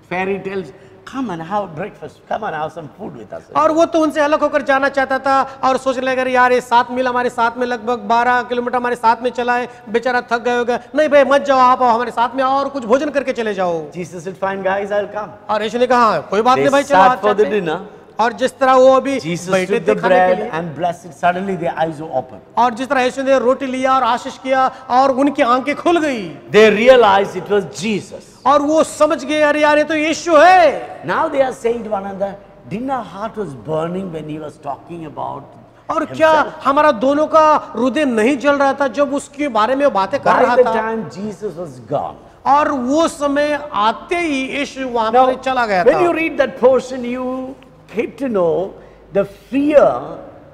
fairy tales. Come and have breakfast. Come and have some food with us. और वो तो उनसे अलग होकर जाना चाहता था और सोचने लगा यार ये 7 मील हमारे साथ में लगभग 12 किलोमीटर हमारे साथ में चला है बेचारा थक गए होगा नहीं भाई मत जाओ आप हमारे साथ में और कुछ भोजन करके चले जाओ। Jesus said, fine guys, I'll come. और यीशु ने कहा कोई बात They नहीं भाई चलो sat आज for the चलते हैं। dinner. और जिस तरह वो अभी Jesus बैठे took थे the खाने के bread लिए, and blessed it. Suddenly their eyes were open. और जिस तरह यीशु ने रोटी लिया और आशीष किया और उनकी आंखें खुल गई They realized it was Jesus. और वो समझ गए, अरे यार ये तो यीशु है। Now they are saying to one another, didn't our heart was burning when he was talking about और क्या हमारा दोनों का हृदय नहीं जल रहा था जब उसके बारे में बातें कर by रहा the था? time Jesus was gone? और वो समय आते ही यीशु वहां Now, पर चला गया when था। you read that portion, you get to know the fear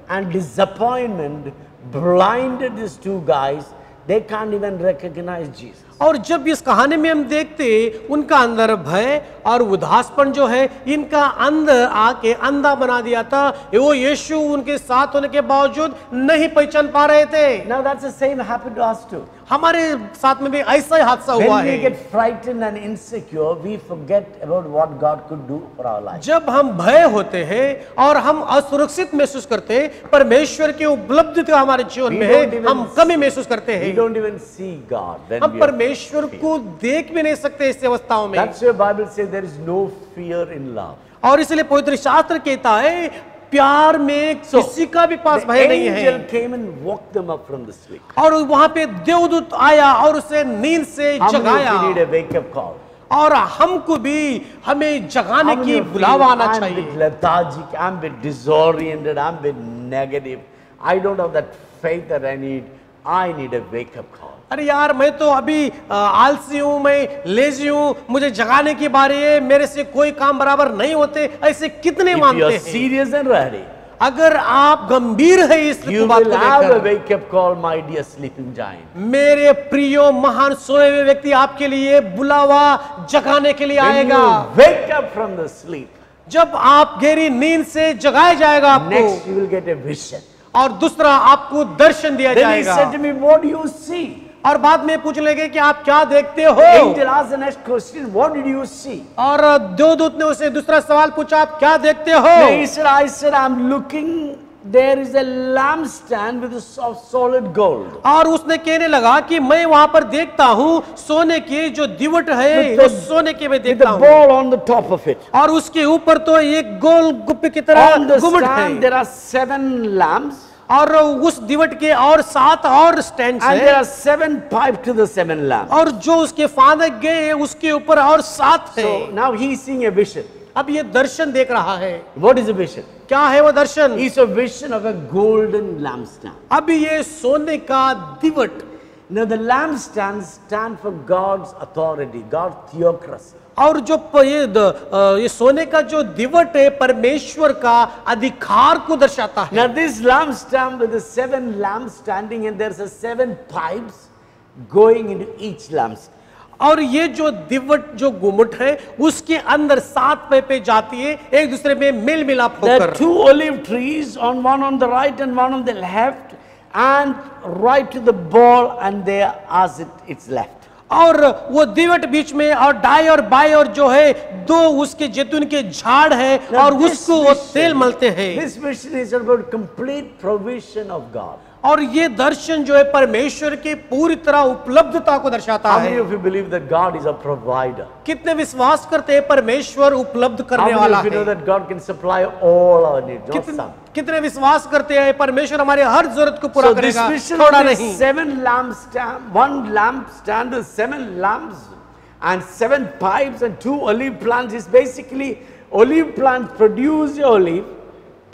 and disappointment blinded these two guys. They can't even recognize Jesus. और जब इस कहानी में हम देखते उनका अंदर भय और उदासपन जो है इनका अंदर आके अंधा बना दिया था। वो यीशु उनके साथ होने के बावजूद नहीं पहचान पा रहे थे। Now that's the same happened to us too. हमारे साथ में भी ऐसा ही हादसा हुआ When we है। get frightened and insecure, we forget about what God could do for our life. जब हम भय होते हैं और हम असुरक्षित महसूस करते हैं, परमेश्वर की उपलब्धि तो हमारे जीवन में है, हम कमी महसूस करते We हैं। don't even see God when हम we are परमेश्वर को देख भी नहीं सकते इस अवस्थाओं में। That's why Bible says there is no fear in love. और इसलिए पवित्र शास्त्र कहता है प्यार में किसी का भी पास The भय नहीं है। angel came and woke them up from the sleep. और वहां पे देवदूत आया और उसे नींद से How many जगाया। of you need a wake-up call? और हमको भी हमें जगाने How many की of you, बुलावा आना I'm a चाहिए। bit lethargic, I'm a bit disoriented, I'm a bit negative. I don't have that faith that I need. I need a wake-up call. अरे यार मैं तो अभी आलसी हूँ, मैं लेजी हूँ, मुझे जगाने की बारी है, मेरे से कोई काम बराबर नहीं होते, ऐसे कितने If मानते you're हैं। serious and ready, अगर आप गंभीर है इस you बात will को have a लेकर, wake-up call, my dear sleeping giant. मेरे प्रियो महान सोए हुए व्यक्ति आपके लिए बुलावा जगाने के लिए When आएगा। you wake up from the sleep, जब आप गहरी नींद से जगाया जाएगा आपको, next you will get a vision. और दूसरा आपको दर्शन दिया Then he जाएगा। said to me, what do you see? और बाद में पूछ लेंगे कि आप क्या देखते हो। The angel asked the next question, what did you see? और देवदूत ने उसे दूसरा सवाल पूछा, आप क्या देखते हो। Then he said, I said, I'm looking, there is a lampstand with of solid gold. और उसने कहने लगा कि मैं वहां पर देखता हूँ सोने की जो दिवट है With वो the- सोने की मैं With देखता a हूँ, ball on the top of it. और उसके ऊपर तो एक गोल गुप्पे की तरह On the गुम्बद stand है, there are 7 lamps और उस दिवट के और 7 और स्टैंड and there है, are 7 pipes to the 7 lamps. और जो उसके फादक गए हैं उसके ऊपर और 7 है। So now he is seeing a vision. अब ये दर्शन देख रहा है। What is a vision? क्या है वो दर्शन? It's a vision of a golden lampstand. अब ये सोने का tweet, Now the lampstands stand for God's authority, God's theocracy. और जो ये सोने का जो दिवट है परमेश्वर का अधिकार को दर्शाता है। Now this lampstand with the 7 lamps standing and there's a 7 pipes going into each lampstand. और ये जो दिवट जो गुम्मट है उसके अंदर 7 पाइपें जाती है एक दूसरे में मेल मिलाप There होकर। are 2 olive trees, one on the right and one on the left, and right to the ball, and there as it's left. और वो दिवट बीच में और दाएं और बाएं और जो है 2 उसके जैतून के झाड़ है Now और this उसको वो vision- तेल मलते हैं। This vision is about complete provision of God. और ये दर्शन जो है परमेश्वर की पूरी तरह उपलब्धता को दर्शाता How है। many of you believe that God is a provider? कितने विश्वास करते हैं परमेश्वर उपलब्ध How करने many वाला of you know है? that God can supply all our needs, not some? कितने विश्वास करते हैं परमेश्वर हमारे हर जरूरत को पूरा So this करेगा, vision थोड़ा of नहीं। this 7 lampstand, 1 lampstand with 7 lamps and 7 pipes and 2 olive plants is basically olive plants produce the olive,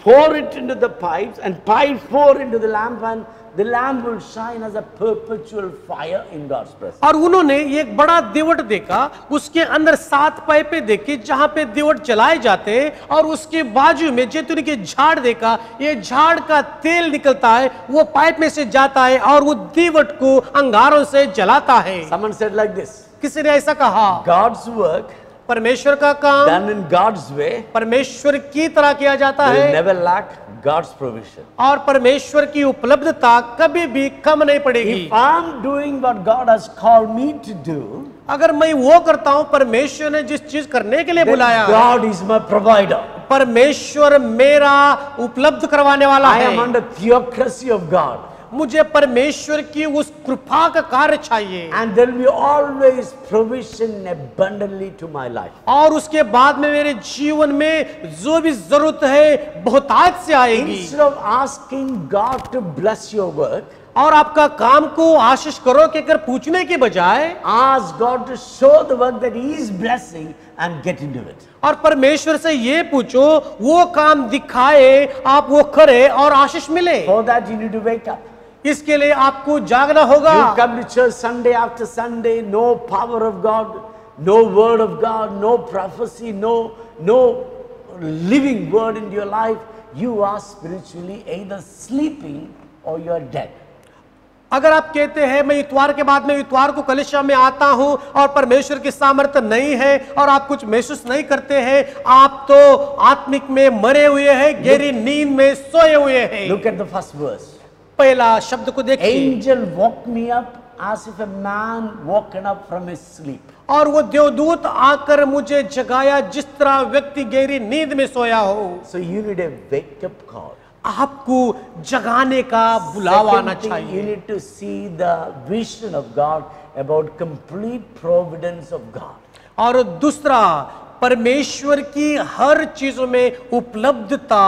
pour it into the pipes, and pipes pour into the lamp, and the lamp will shine as a perpetual fire in God's presence. और उन्होंने एक बड़ा tweet देखा, उसके अंदर 7 पाइपें देखी जहां पे दिवट जलाए जाते हैं, और उसके बाजू में जैतून के झाड़ देखा, ये झाड़ का तेल निकलता है, वो पाइप में से जाता है और वो दिवट को अंगारों से जलाता है। Someone said like this, किसी ने ऐसा कहा, God's work परमेश्वर का काम done in God's way परमेश्वर की तरह किया जाता will है, never lack God's provision. और परमेश्वर की उपलब्धता कभी भी कम नहीं पड़ेगी। If I'm doing what God has called me to do, अगर मैं वो करता हूं परमेश्वर ने जिस चीज करने के लिए then बुलाया, God is my provider. परमेश्वर मेरा उपलब्ध करवाने वाला I am है। under theocracy of God. मुझे परमेश्वर की उस कृपा का कार्य चाहिए, and there will be always provision abundantly to my life. और उसके बाद में मेरे जीवन में जो भी जरूरत है बहुतायत से आएगी। Instead of asking God to bless your work, और आपका काम को आशीष करो के कर पूछने के बजाय ask God to show the work that He is blessing and get into it. और परमेश्वर से ये पूछो वो काम दिखाए, आप वो करें और आशीष मिले। For that you need to wake up. इसके लिए आपको जागना होगा। You come to church Sunday after Sunday, no power of God, no word of God, no prophecy, no living word in your life. You are spiritually either sleeping or you are dead. अगर आप कहते हैं मैं इतवार के बाद में इतवार को कलीसिया में आता हूं और परमेश्वर की सामर्थ्य नहीं है और आप कुछ महसूस नहीं करते हैं, आप तो आत्मिक में मरे हुए हैं, गहरी नींद में सोए हुए हैं। Look at the first verse. पहला शब्द को देखिए। Angel woke me up as if a man woken up from his sleep. और वो देवदूत आकर मुझे जगाया जिस तरह व्यक्ति गहरी नींद में सोया हो। So you need a wake up call. आपको जगाने का बुलावा आना Second thing, चाहिए। you need to see the vision of God about complete providence of God. और दूसरा, परमेश्वर की हर चीजों में उपलब्धता,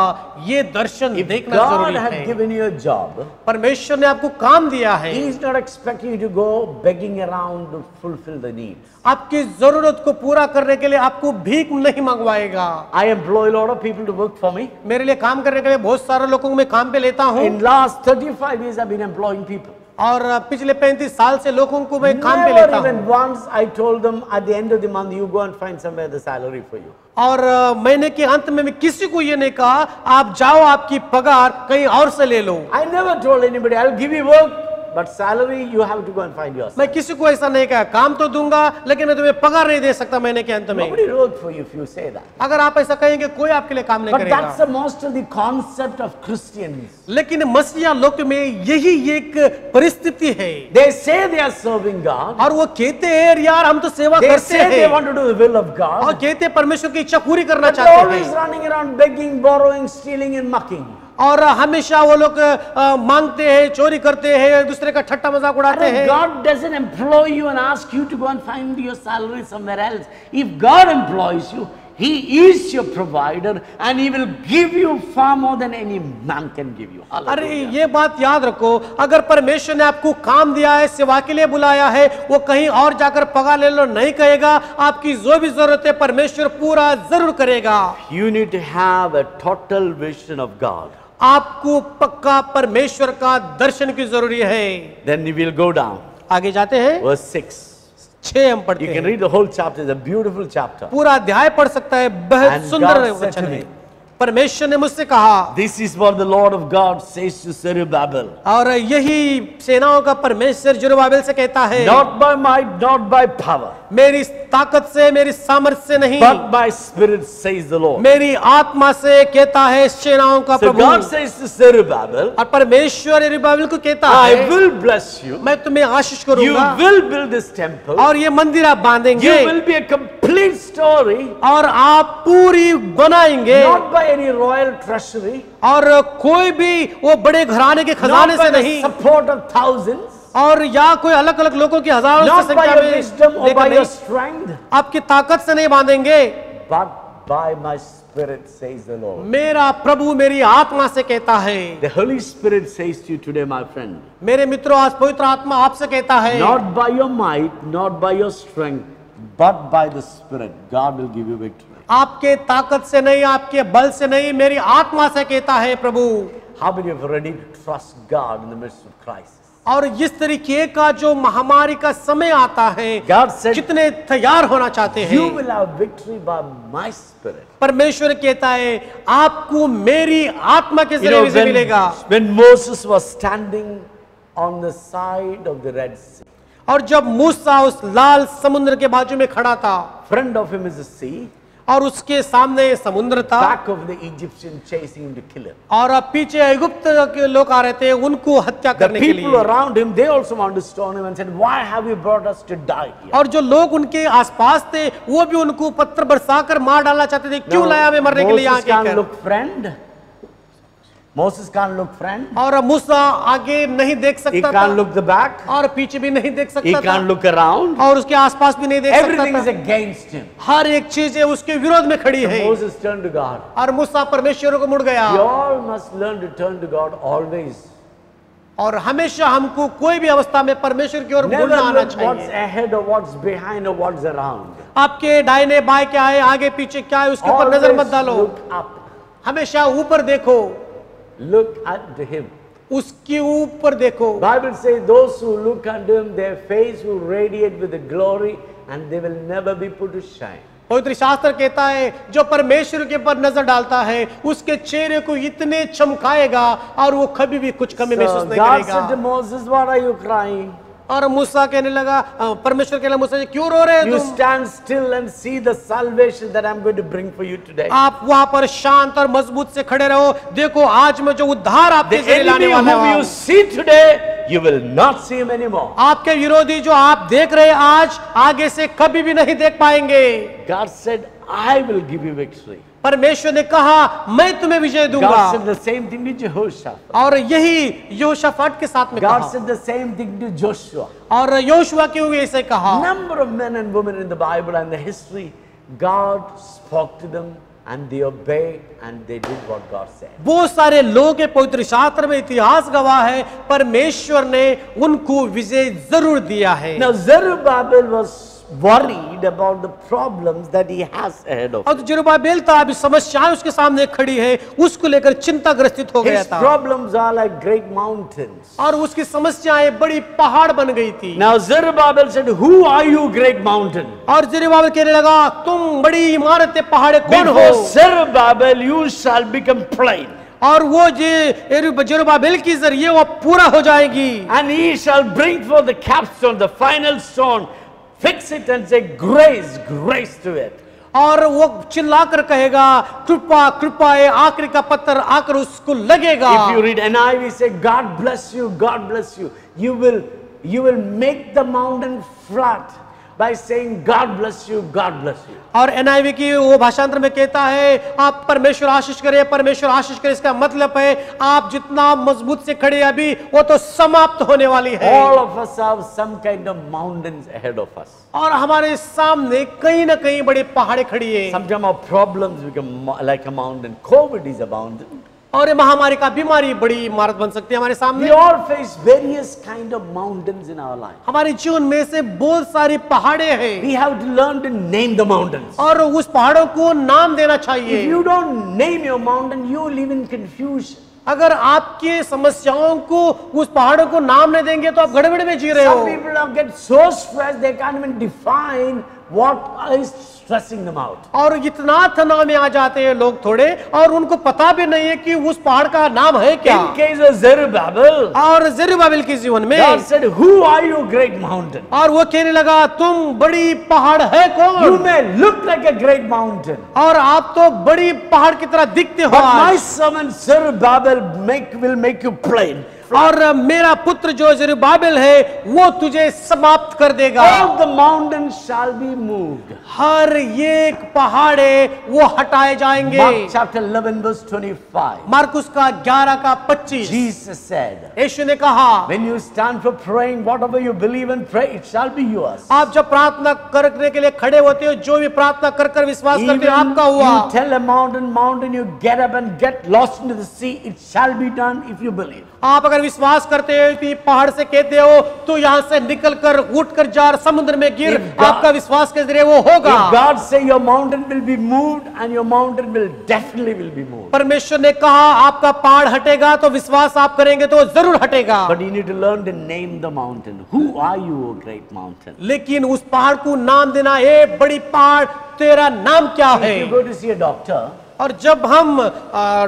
ये दर्शन If देखना God जरूरी had है। given you a job, परमेश्वर ने आपको काम दिया है, He is not expecting you to go begging around to fulfill the needs. आपकी जरूरत को पूरा करने के लिए आपको भीख नहीं मंगवाएगा। I employ a lot of people to work for me. मेरे लिए काम करने के लिए बहुत सारे लोगों को मैं काम पे लेता हूँ, In last 35 years, I've been employing people. और पिछले 35 साल से लोगों को मैं काम पे Never लेता even हूँ। once I told them at the end of the month, you go and find somewhere the salary for you. और महीने के अंत में मैं किसी को ये नहीं कहा आप जाओ आपकी पगार कहीं और से ले लो। I never told anybody, I'll give you work, but salary you have to go and find yourself. मैं किसी को ऐसा नहीं कहा, काम तो दूंगा लेकिन मैं तुम्हें पगार नहीं दे सकता महीने के अंत में। Nobody worked for you if you say that. अगर आप ऐसा कहेंगे कोई आपके लिए काम नहीं But that's करेगा। the most of the concept of Christians. लेकिन मसीहा लोक में यही एक परिस्थिति है। They say they are serving God. और वो कहते हैं यार हम तो सेवा They करते say they हैं, want to do the will of और God. कहते हैं परमेश्वर की इच्छा पूरी करना But they're चाहते always हैं, running around begging, borrowing, stealing and mucking. और हमेशा वो लोग मांगते हैं, चोरी करते हैं, दूसरे का ठट्टा मजाक उड़ाते हैं। God doesn't employ you and ask you to go and find your salary somewhere else. If God employs you, He is your provider and He will give you far more than any man can give you. अरे Hallelujah. ये बात याद रखो, अगर परमेश्वर ने आपको काम दिया है, सेवा के लिए बुलाया है, वो कहीं और जाकर पगार ले लो नहीं कहेगा। आपकी जो भी जरूरत है परमेश्वर पूरा जरूर करेगा। You need to have a total vision of God. आपको पक्का परमेश्वर का दर्शन की जरूरी है। Then we will go down. आगे जाते हैं, Verse 6. 6 हम पढ़ते You can हैं। read the whole chapter. It's a beautiful chapter. पूरा अध्याय पढ़ सकता है, बहुत And सुंदर God said वचन to है। me, परमेश्वर ने मुझसे कहा, This is what the Lord of God says to Zerubbabel. और यही सेनाओं का परमेश्वर जरुब्बाबिल से कहता है, Not by might, not by power, मेरी ताकत से, मेरी सामर्थ्य से नहीं, but by spirit, says the Lord. मेरी आत्मा से कहता है सेनाओं का So Prabhu. God says to Zerubbabel, और परमेश्वर यरुब्बाबिल को कहता I है, will bless you. मैं तुम्हें आशीष You करूंगा will build this temple. और ये मंदिर आप बांधेंगे You will be a complete story, और आप पूरी बनाएंगे, not by any royal treasury, और कोई भी वो बड़े घराने के खजाने not से by the नहीं, support of thousands, और या कोई अलग अलग लोगों की हजारों not से by संख्या your में wisdom or लेकर by your नहीं, strength, आपकी ताकत से नहीं बांधेंगे, but by my spirit, says the Lord. मेरा प्रभु मेरी आत्मा से कहता है। The Holy Spirit says to you today, my friend, मेरे मित्रों, आज पवित्र आत्मा आपसे कहता है, not by your might, not by your strength, but by the Spirit, God will give you victory. आपके ताकत से नहीं, आपके बल से नहीं, मेरी आत्मा से कहता है प्रभु। How many of you are ready to trust God in the midst of crisis? और जिस तरीके का जो महामारी का समय आता है, God said, कितने तैयार होना चाहते you हैं। will have victory by my Spirit. परमेश्वर कहता है आपको मेरी आत्मा के जरिए से मिलेगा। when Moses was standing on the side of the Red Sea, और जब मूसा उस लाल समुद्र के बाजू में खड़ा था, front of him is the sea, और उसके सामने समुद्र था, back of the Egyptian chasing him to kill him. और पीछे ऐगुप्त के लोग आ रहे थे उनको हत्या The करने के people लिए, around him, they also wanted to stone him and said, why have you brought us to die here? और जो लोग उनके आसपास थे वो भी उनको पत्थर बरसाकर मार डालना चाहते थे, क्यों लाया हमें मरने के लिए यहाँ Moses can कहकर। look friend. Moses can't look front. और मूसा आगे नहीं देख He सकता can't था look the back. और पीछे भी नहीं देख He सकता था can't look around. और उसके आसपास भी नहीं देख Everything is सकता था। against him. हर एक चीज उसके विरोध में खड़ी So है Moses turned to God. और मूसा परमेश्वर को मुड़ गया। We all must learn to turn to God always. और हमेशा हमको कोई भी अवस्था में परमेश्वर की ओर Never मुड़ना आना look what's चाहिए। ahead or what's behind or what's around. आपके दाहिने बाएं क्या है, आगे पीछे क्या है, उसके ऊपर नजर मत Always डालो। look up. हमेशा ऊपर देखो, Look at him. उसके ऊपर देखो। Bible says those who look unto him, their face will radiate with the glory and they will never be put to shame. पवित्र शास्त्र कहता है जो परमेश्वर के ऊपर नजर डालता है उसके चेहरे को इतने चमकाएगा और वो कभी भी कुछ कमी महसूस So नहीं God said to करेगा। Moses, what are you crying? और मूसा कहने लगा, परमेश्वर कहने लगा मूसा जी क्यों रो रहे हैं You तुम? stand still and see the salvation that I'm going to bring for you today. आप वहां पर शांत और मजबूत से खड़े रहो, देखो आज मैं जो उद्धार आपके The जरिए लाने enemy वाला whom you हूं। see today, you will not see him anymore. आपके विरोधी जो आप देख रहे हैं आज, आगे से कभी भी नहीं देख पाएंगे। God said, I will give you victory. परमेश्वर ने कहा मैं तुम्हें विजय दूंगा। God said the same thing to Jehoshaphat. और यही योशाफाट के साथ में God कहा said the same thing to Joshua. और योशुआ के हुए ऐसे कहा। Number of men and women in the Bible and the history, God spoke to them and they obeyed and they did what God said. बहुत सारे लोग के पवित्र शास्त्र में इतिहास गवाह है, परमेश्वर ने उनको विजय जरूर दिया है। Now Zerubbabel was worried about the problems that he has ahead of him. और जरुब्बाबेल था, अभी समस्याएं उसके सामने खड़ी है, उसको लेकर चिंताग्रस्त हो गया His था problems are like great mountains. और उसकी समस्याएं बड़ी पहाड़ बन गई थी। Now Zerubbabel said, who are you, great mountain? और जरुब्बाबेल कहने लगा तुम बड़ी इमारतें पहाड़े कौन Before हो? Zerubbabel, you shall become plain. और वो जरुब्बाबेल के जरिए वो पूरा हो जाएगी। And he shall bring forth the capstone, the final stone, fix it and say, grace, grace to it. और वो चिल्लाकर कहेगा कृपा कृपा है, आखिरी का पत्थर आकर उसको लगेगा। If you read NIV, say, God bless you, God bless you. You will make the mountain flat by saying, God bless you, God bless you. और NIV की वो भाषांतर में कहता है आप परमेश्वर आशीष करे, परमेश्वर आशीष करे, इसका मतलब है आप जितना मजबूत से खड़े अभी वो तो समाप्त होने वाली है। All of us have some kind of mountains ahead of us. और हमारे सामने कहीं ना कहीं बड़ी पहाड़े खड़ी है। Sometimes our problems become like a mountain. COVID is a mountain. और ये महामारी का बीमारी बड़ी इमारत बन सकती है हमारे सामने। We all face various kind of mountains in our life. हमारे जीवन में से बहुत सारी पहाड़े हैं We have to learn to name the mountains. और उस पहाड़ों को नाम देना If चाहिए। you don't name your mountain, you live in confusion. अगर आपके समस्याओं को उस पहाड़ों को नाम नहीं देंगे तो आप गड़बड़ में जी रहे Some हो। people have get so stressed they can't even define what is stressing them out. और इतना तनाव में आ जाते हैं लोग थोड़े और उनको पता भी नहीं है कि उस पहाड़ का नाम है क्या। In case of Zerubbabel, और जेरुब्बाबेल के जीवन में God said, who are you, great mountain? और वो कहने लगा तुम बड़ी पहाड़ है You कौन? may look like a great mountain, और आप तो बड़ी पहाड़ की तरह दिखते हो but my आज। servant Zerubbabel will make you plain. और मेरा पुत्र जो जेरुब्बाबेल है वो तुझे समाप्त कर देगा। All the mountains shall be moved. हर एक पहाड़े वो हटाए जाएंगे। Mark chapter 11 verse 25. मार्कुस का 11 का 25 Jesus said, यीशु ने कहा when you stand for praying, whatever you believe and pray, it shall be yours. आप जब प्रार्थना करने के लिए खड़े होते हो, जो भी प्रार्थना कर कर विश्वास करते हो आपका हुआ। you tell a mountain, you get up and get lost into the sea, it shall be done if you believe. आप अगर विश्वास करते हो कि पहाड़ से कहते हो तो यहाँ से निकलकर उठकर जा समुद्र में गिर, आपका विश्वास के जरिए वो होगा। If God say your mountain will be moved, and your mountain will definitely be moved. परमेश्वर ने कहा आपका पहाड़ हटेगा तो विश्वास आप करेंगे तो जरूर हटेगा। But you need to learn to name the mountain. Who are you, O great mountain? लेकिन उस पहाड़ को नाम देना, ए बड़ी पहाड़ तेरा नाम क्या है? If you go to see a doctor, और जब हम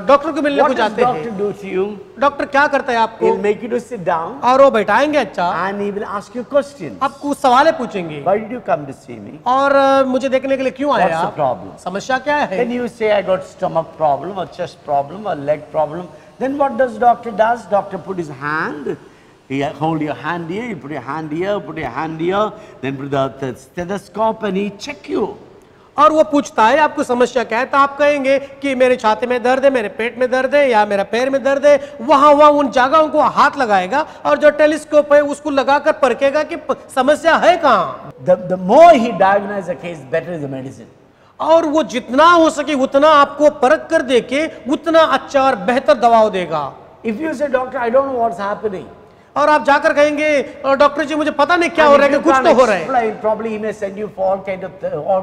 डॉक्टर को मिलने को what does जाते doctor हैं, do to you? डॉक्टर क्या करता है आपको? He'll make you to sit down और वो बैठाएंगे अच्छा, and he will ask you questions. आपको सवाल पूछेंगे Why did you come to see me? और मुझे देखने के लिए क्यों आए What's the आप? problem? समस्या क्या है? Then you say, I got stomach problem, or chest problem, or leg problem. Then what does doctor does? Doctor put his hand, he hold your hand here, you put your hand here, put your hand here, then put the stethoscope and he check you. और वो पूछता है आपको समस्या क्या है, तो आप कहेंगे कि मेरे छाती में दर्द है, मेरे पेट में दर्द है, या मेरा पैर में दर्द है। वहां उन जगहों को हाथ लगाएगा और जो टेलीस्कोप है उसको लगाकर परखेगा कि समस्या है कहां। The more he diagnoses a case, better is the medicine. और वो जितना हो सके उतना आपको परख कर देके उतना अच्छा और बेहतर दवाओ देगा। If you say, doctor, I don't know what's happening. और आप जाकर कहेंगे डॉक्टर जी मुझे पता नहीं क्या हो रहा है, कि कुछ तो हो रहा है। Explain, probably he may send you for all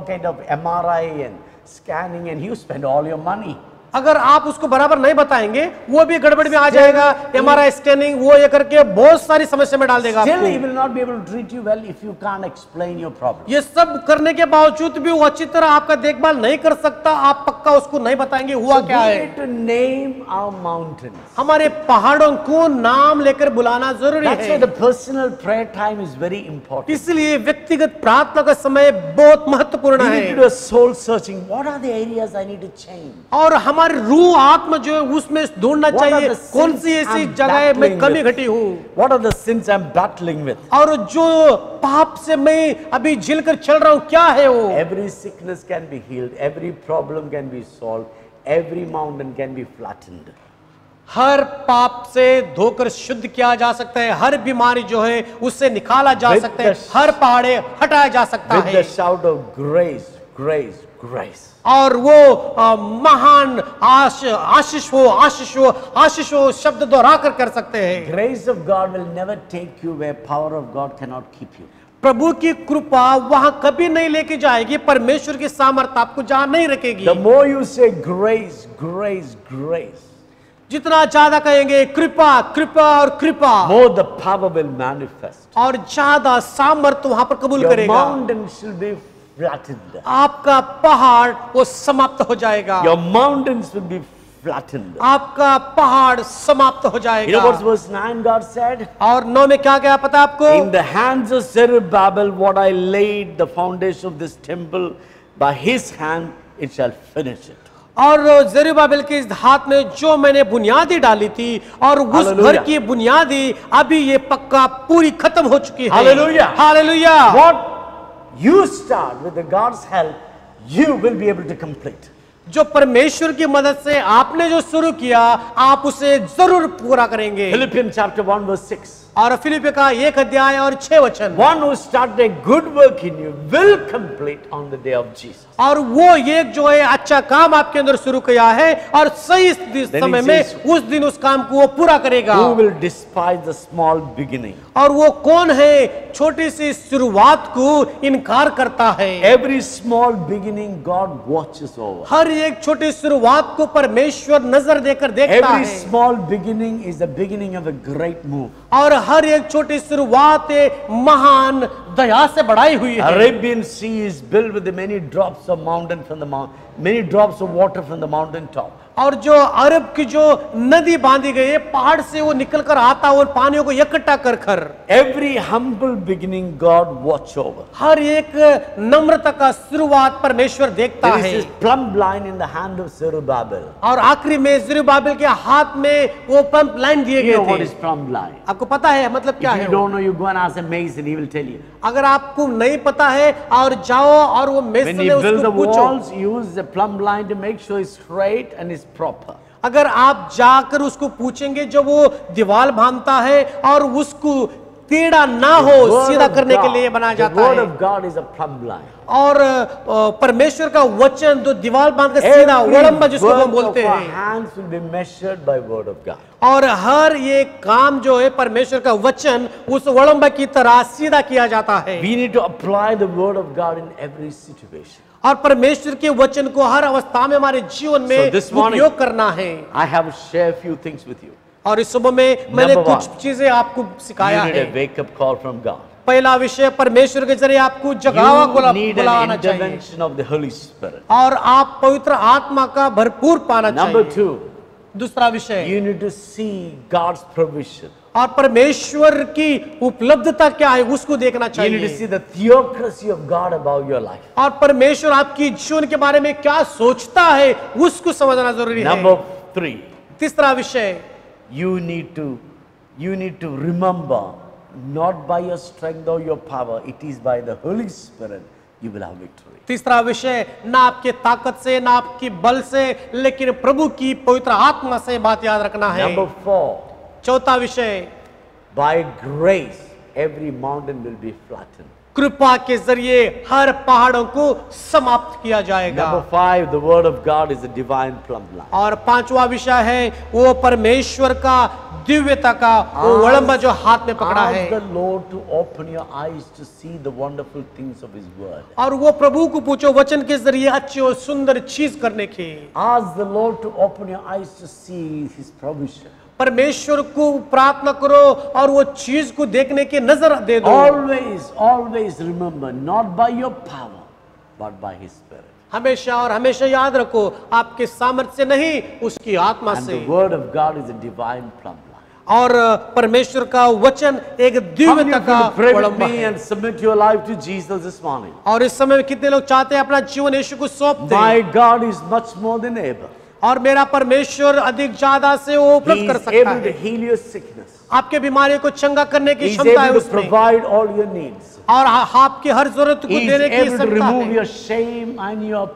kind of MRI and scanning, and you spend all your money. अगर आप उसको बराबर नहीं बताएंगे वो भी गड़बड़ में आ जाएगा, MRI स्कैनिंग वो ये करके बहुत सारी समस्या में डाल देगा Still, he आपको। will not be able to treat you well if you can't explain your problem. ये सब करने के बावजूद भी वो अच्छी तरह आपका देखभाल नहीं कर सकता, आप पक्का उसको नहीं बताएंगे हुआ So क्या we है। need to name our mountains. हमारे पहाड़ों को नाम लेकर बुलाना जरूरी That's why है। the personal prayer time is very important. इसलिए व्यक्तिगत प्रार्थना का समय बहुत महत्वपूर्ण We need to है। do a soul searching. What are the areas I need to change? और हमारी रूह आत्मा जो है उसमें ढूंढना What are चाहिए the कौन sins सी ऐसी I'm जगह में battling कमी with? घटी हूँ, What are the sins I'm battling with? और जो पाप से मैं अभी झेल कर चल रहा हूँ क्या है वो। Every sickness can be healed. Every problem can be solved. Every mountain can be flattened. हर पाप से धोकर शुद्ध किया जा सकता है, हर बीमारी जो है उससे निकाला जा With सकता है, the- हर पहाड़े हटाया जा सकता With है। the shout of grace, grace, grace. और वो महान आशीष हो आशीष हो आशीष हो शब्द दोहरा कर सकते हैं। Grace of God will never take you where power of God cannot keep you. प्रभु की कृपा वहां कभी नहीं लेके जाएगी, परमेश्वर की सामर्थ आपको जहां नहीं रखेगी। The more you say grace, grace, grace, जितना ज्यादा कहेंगे कृपा कृपा और कृपा, more the power will manifest. और ज्यादा सामर्थ वहां पर कबूल Your करेगा। mountain shall be flattened. आपका पहाड़ वो समाप्त हो जाएगा, Your mountains will be flattened. आपका पहाड़ समाप्त हो You जाएगा। know what verse 9 God said? और 9 में क्या क्या पता आपको? In the hands of Zerubbabel, what I laid the foundation of this temple, by his hand it shall finish it. और जेरुब्बाबेल के इस हाथ में जो मैंने बुनियादी डाली थी और उस Hallelujah. घर की बुनियादी अभी ये पक्का पूरी खत्म हो चुकी है। Hallelujah. Hallelujah. What you start with the God's help, you will be able to complete. जो परमेश्वर की मदद से आपने जो शुरू किया आप उसे जरूर पूरा करेंगे। Philippians chapter 1 verse 6. और फिलिप्पी का 1 अध्याय और 6 वचन। One who started a good work in you will complete on the day of Jesus. और वो एक जो है अच्छा काम आपके अंदर शुरू किया है और सही समय में उस दिन उस काम को वो पूरा करेगा। Who will despise the small beginning? और वो कौन है छोटी सी शुरुआत को इनकार करता है। Every small beginning God watches over. हर एक छोटी शुरुआत को परमेश्वर नजर देकर देखता Every है, small beginning is the beginning of a great move. और हर एक छोटी शुरुआत महान दया से बढ़ाई हुई है। Arabian Sea is built with the many drops of mountain from the mountain, many drops of water from the mountain top. और जो अरब की जो नदी बांधी गई है पहाड़ से वो निकल कर आता है और पानियों को इकट्ठा कर कर। Every humble beginning God watch over. हर एक नम्रता का शुरुआत परमेश्वर देखता There is है। this plumb line in the hand of Zerubbabel. और आखिरी में जेरुब्बाबेल के हाथ में वो पंप लाइन दिए You know what गए is थे। plumb line? आपको पता है मतलब क्या If है you वो? don't know, you go and ask a mason, he will tell you. अगर आपको नहीं पता है और जाओ और वो मेसन When से you build उसको the पूछो। walls, use the plumb line to make sure it's straight and it's proper. अगर आप जाकर उसको पूछेंगे जब वो दीवार बांधता है और उसको टेढ़ा ना हो Word सीधा of करने के God, लिए बनाया the जाता word है। of God is a plumb line. और परमेश्वर का वचन तो दीवार बांध कर सीधा Every वड़म्बा जिसको हम work बोलते of our हैं। hands will be measured by word of God. और हर ये काम जो है परमेश्वर का वचन उस वड़म्बा की तरह सीधा किया जाता है। We need to apply the word of God in every situation. और परमेश्वर के वचन को हर अवस्था में हमारे जीवन में So this morning- उपयोग करना है। I have shared few things with you. और इस सुबह में मैंने Number कुछ one, चीजें आपको सिखाया You need है। a wake-up call from God. पहला विषय परमेश्वर के जरिए आपको जगावा You need an बुलाना चाहिए intervention of the Holy Spirit. और आप पवित्र आत्मा का भरपूर पाना Number चाहिए। 2, दूसरा विषय you need to see God's provision. और परमेश्वर की उपलब्धता क्या है उसको देखना You need to चाहिए see the theocracy of God about your life. और परमेश्वर आपकी जीवन के बारे में क्या सोचता है उसको समझना जरूरी है। Number 3, तीसरा विषय you need to remember, not by your strength or your power, it is by the Holy Spirit you will have victory. तीसरा विषय, ना आपके ताकत से ना आपकी बल से, लेकिन प्रभु की पवित्र आत्मा से बात याद रखना है। Number 4, चौथा विषय, by grace, every mountain will be flattened. कृपा के जरिए हर पहाड़ों को समाप्त किया जाएगा। Number 5, the word of God is a divine plumb line. और पांचवा विषय है वो परमेश्वर का दिव्यता का वो वड़म्बा जो हाथ में पकड़ा है। Ask the Lord to open your eyes to see the wonderful things of His word. और वो प्रभु को पूछो वचन के जरिए अच्छी और सुंदर चीज करने की। Ask the Lord to open your eyes to see His provision. परमेश्वर को प्रार्थना करो और वो चीज को देखने की नजर दे दो। Always, always remember, not by your power, but by His Spirit. हमेशा और हमेशा याद रखो, आपके सामर्थ्य से नहीं, उसकी आत्मा And से। the word of God is a divine plumb line. और परमेश्वर का वचन एक How many दिव्यता of का you pray with वड़म्बा me है। and submit your life to Jesus this morning? और इस समय में कितने लोग चाहते हैं अपना जीवन यीशु को सौंप दें? My God is much more than able. और मेरा परमेश्वर अधिक ज्यादा से वो He उपलब्ध कर is सकता able to है। heal your sickness. आपके बीमारी को चंगा करने की He is क्षमता है able to उसमें, provide all your needs. और आपकी हर जरूरत को He is देने की able to क्षमता remove है। your shame and your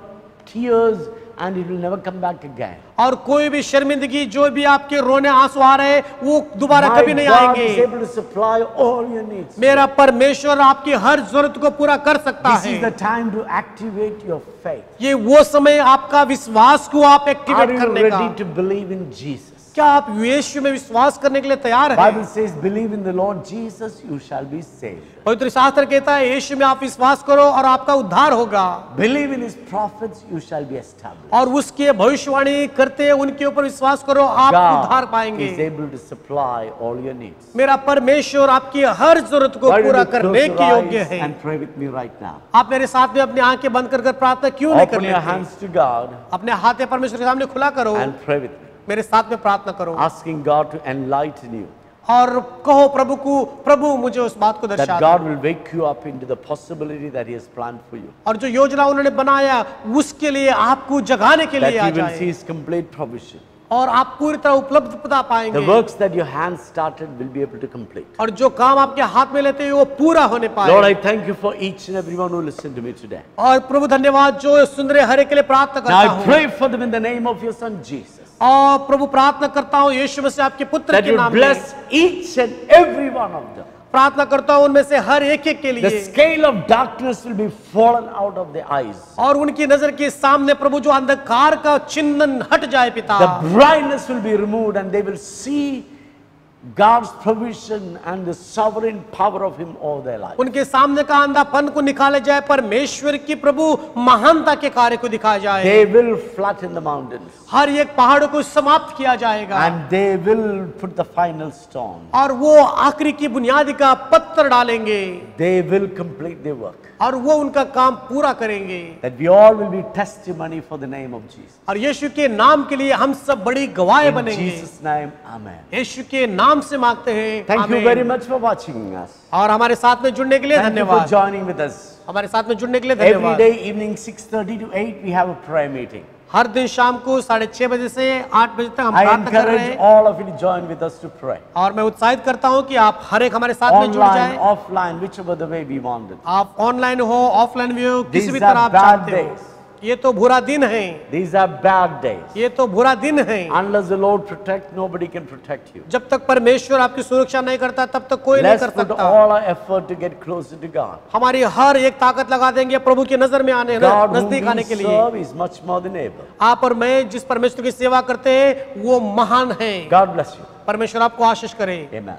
tears, and it will never come back again. और कोई भी शर्मिंदगी जो भी आपके रोने आंसू आ रहे हैं वो दोबारा My कभी नहीं God आएंगे। is able to supply all your needs. मेरा परमेश्वर आपकी हर जरूरत को पूरा कर सकता This is the है। time to activate your faith. ये वो समय आपका विश्वास को आप Are एक्टिवेट you करने का। ready to believe in Jesus? क्या आप यीशु में विश्वास करने के लिए तैयार हैं? Bible says, believe in the Lord Jesus, you shall be saved. पवित्र शास्त्र कहता है यीशु में आप विश्वास करो और आपका उद्धार होगा। Believe in His prophets, you shall be established. और उसकी भविष्यवाणी करते हैं उनके ऊपर विश्वास करो, आप उद्धार God पाएंगे। is able to supply all your needs. मेरा परमेश्वर आपकी हर जरूरत को Why don't पूरा you close करने your के योग्य eyes है। and pray with me right now? आप मेरे साथ में अपनी आंखें बंद कर प्रार्थना क्यों नहीं कर Open your लेते? hands to God अपने हाथ परमेश्वर के सामने खुला करो, and pray with me. मेरे साथ में प्रार्थना करो Asking God to enlighten you. और कहो प्रभु को, प्रभु मुझे उस बात को That दर्शा God दो। will wake you up into the possibility that He has planned for you. और जो योजना उन्होंने बनाया उसके लिए आपको जगाने के That लिए आ you will see जाए His complete provision. और आप पूरी तरह उपलब्धता The पाएंगे works that your hands started will be able to complete. और जो काम आपके हाथ में लेते हैं वो पूरा होने Lord, पाए। I thank you for each and everyone who listened to me today. और प्रभु धन्यवाद जो सुन रहे हर एक के लिए प्रार्थना Now करता I हूँ। pray for them in the name of your Son Jesus. और प्रभु प्रार्थना करता हूँ यीशु मसीह आपके पुत्र That के you नाम में। bless each and every one of them. प्रार्थना करता हूँ उनमें से हर एक के The लिए, scale of darkness will be fallen out of their eyes. और उनकी नजर के सामने प्रभु जो अंधकार का चिन्ह हट जाए पिता। The blindness will be removed and they will see God's provision and the sovereign power of Him all their life. उनके सामने का अंधापन को निकाले जाए, परमेश्वर की प्रभु महानता के कार्य को दिखाया जाए। They will flatten the mountains हर एक पहाड़ों को समाप्त किया जाएगा and they will put the final stone. और वो आखिरी की बुनियादी का पत्थर डालेंगे They will complete their work. और वो उनका काम पूरा करेंगे। That we all will be testimony for the name of Jesus. और यीशु के नाम के लिए हम सब बड़ी गवाह In बनेंगे। Jesus' name, Amen. यीशु के नाम से मांगते हैं, Thank you आमीन। very much for watching us. और हमारे साथ में जुड़ने के लिए Thank you for धन्यवाद। joining with us. हमारे साथ में जुड़ने के लिए Every धन्यवाद। day evening 6:30 to 8 we have a prayer meeting. हर दिन शाम को 6:30 बजे से 8 बजे तक हम I प्रार्थना कर रहे encourage हैं all of you to join with us to pray. और मैं उत्साहित करता हूं कि आप हर एक हमारे साथ में जुड़ Online, जाएं। offline, whichever the way we want it. आप ऑनलाइन हो, ऑफलाइन भी हो, किसी These भी are तरह आप bad चाहते हो। days. ये तो बुरा दिन है, These are bad days. ये तो बुरा दिन है। Unless the Lord protect, nobody can protect you. जब तक परमेश्वर आपकी सुरक्षा नहीं करता तब तक कोई नहीं Let's कर put सकता। all our effort to get closer to God. हमारी हर एक ताकत लगा देंगे प्रभु की नजर में आने, God whom नजदीक आने we के लिए। serve is much more than able. आप और मैं जिस परमेश्वर की सेवा करते हैं वो महान है। God bless you. परमेश्वर आपको आशीष करे। Amen.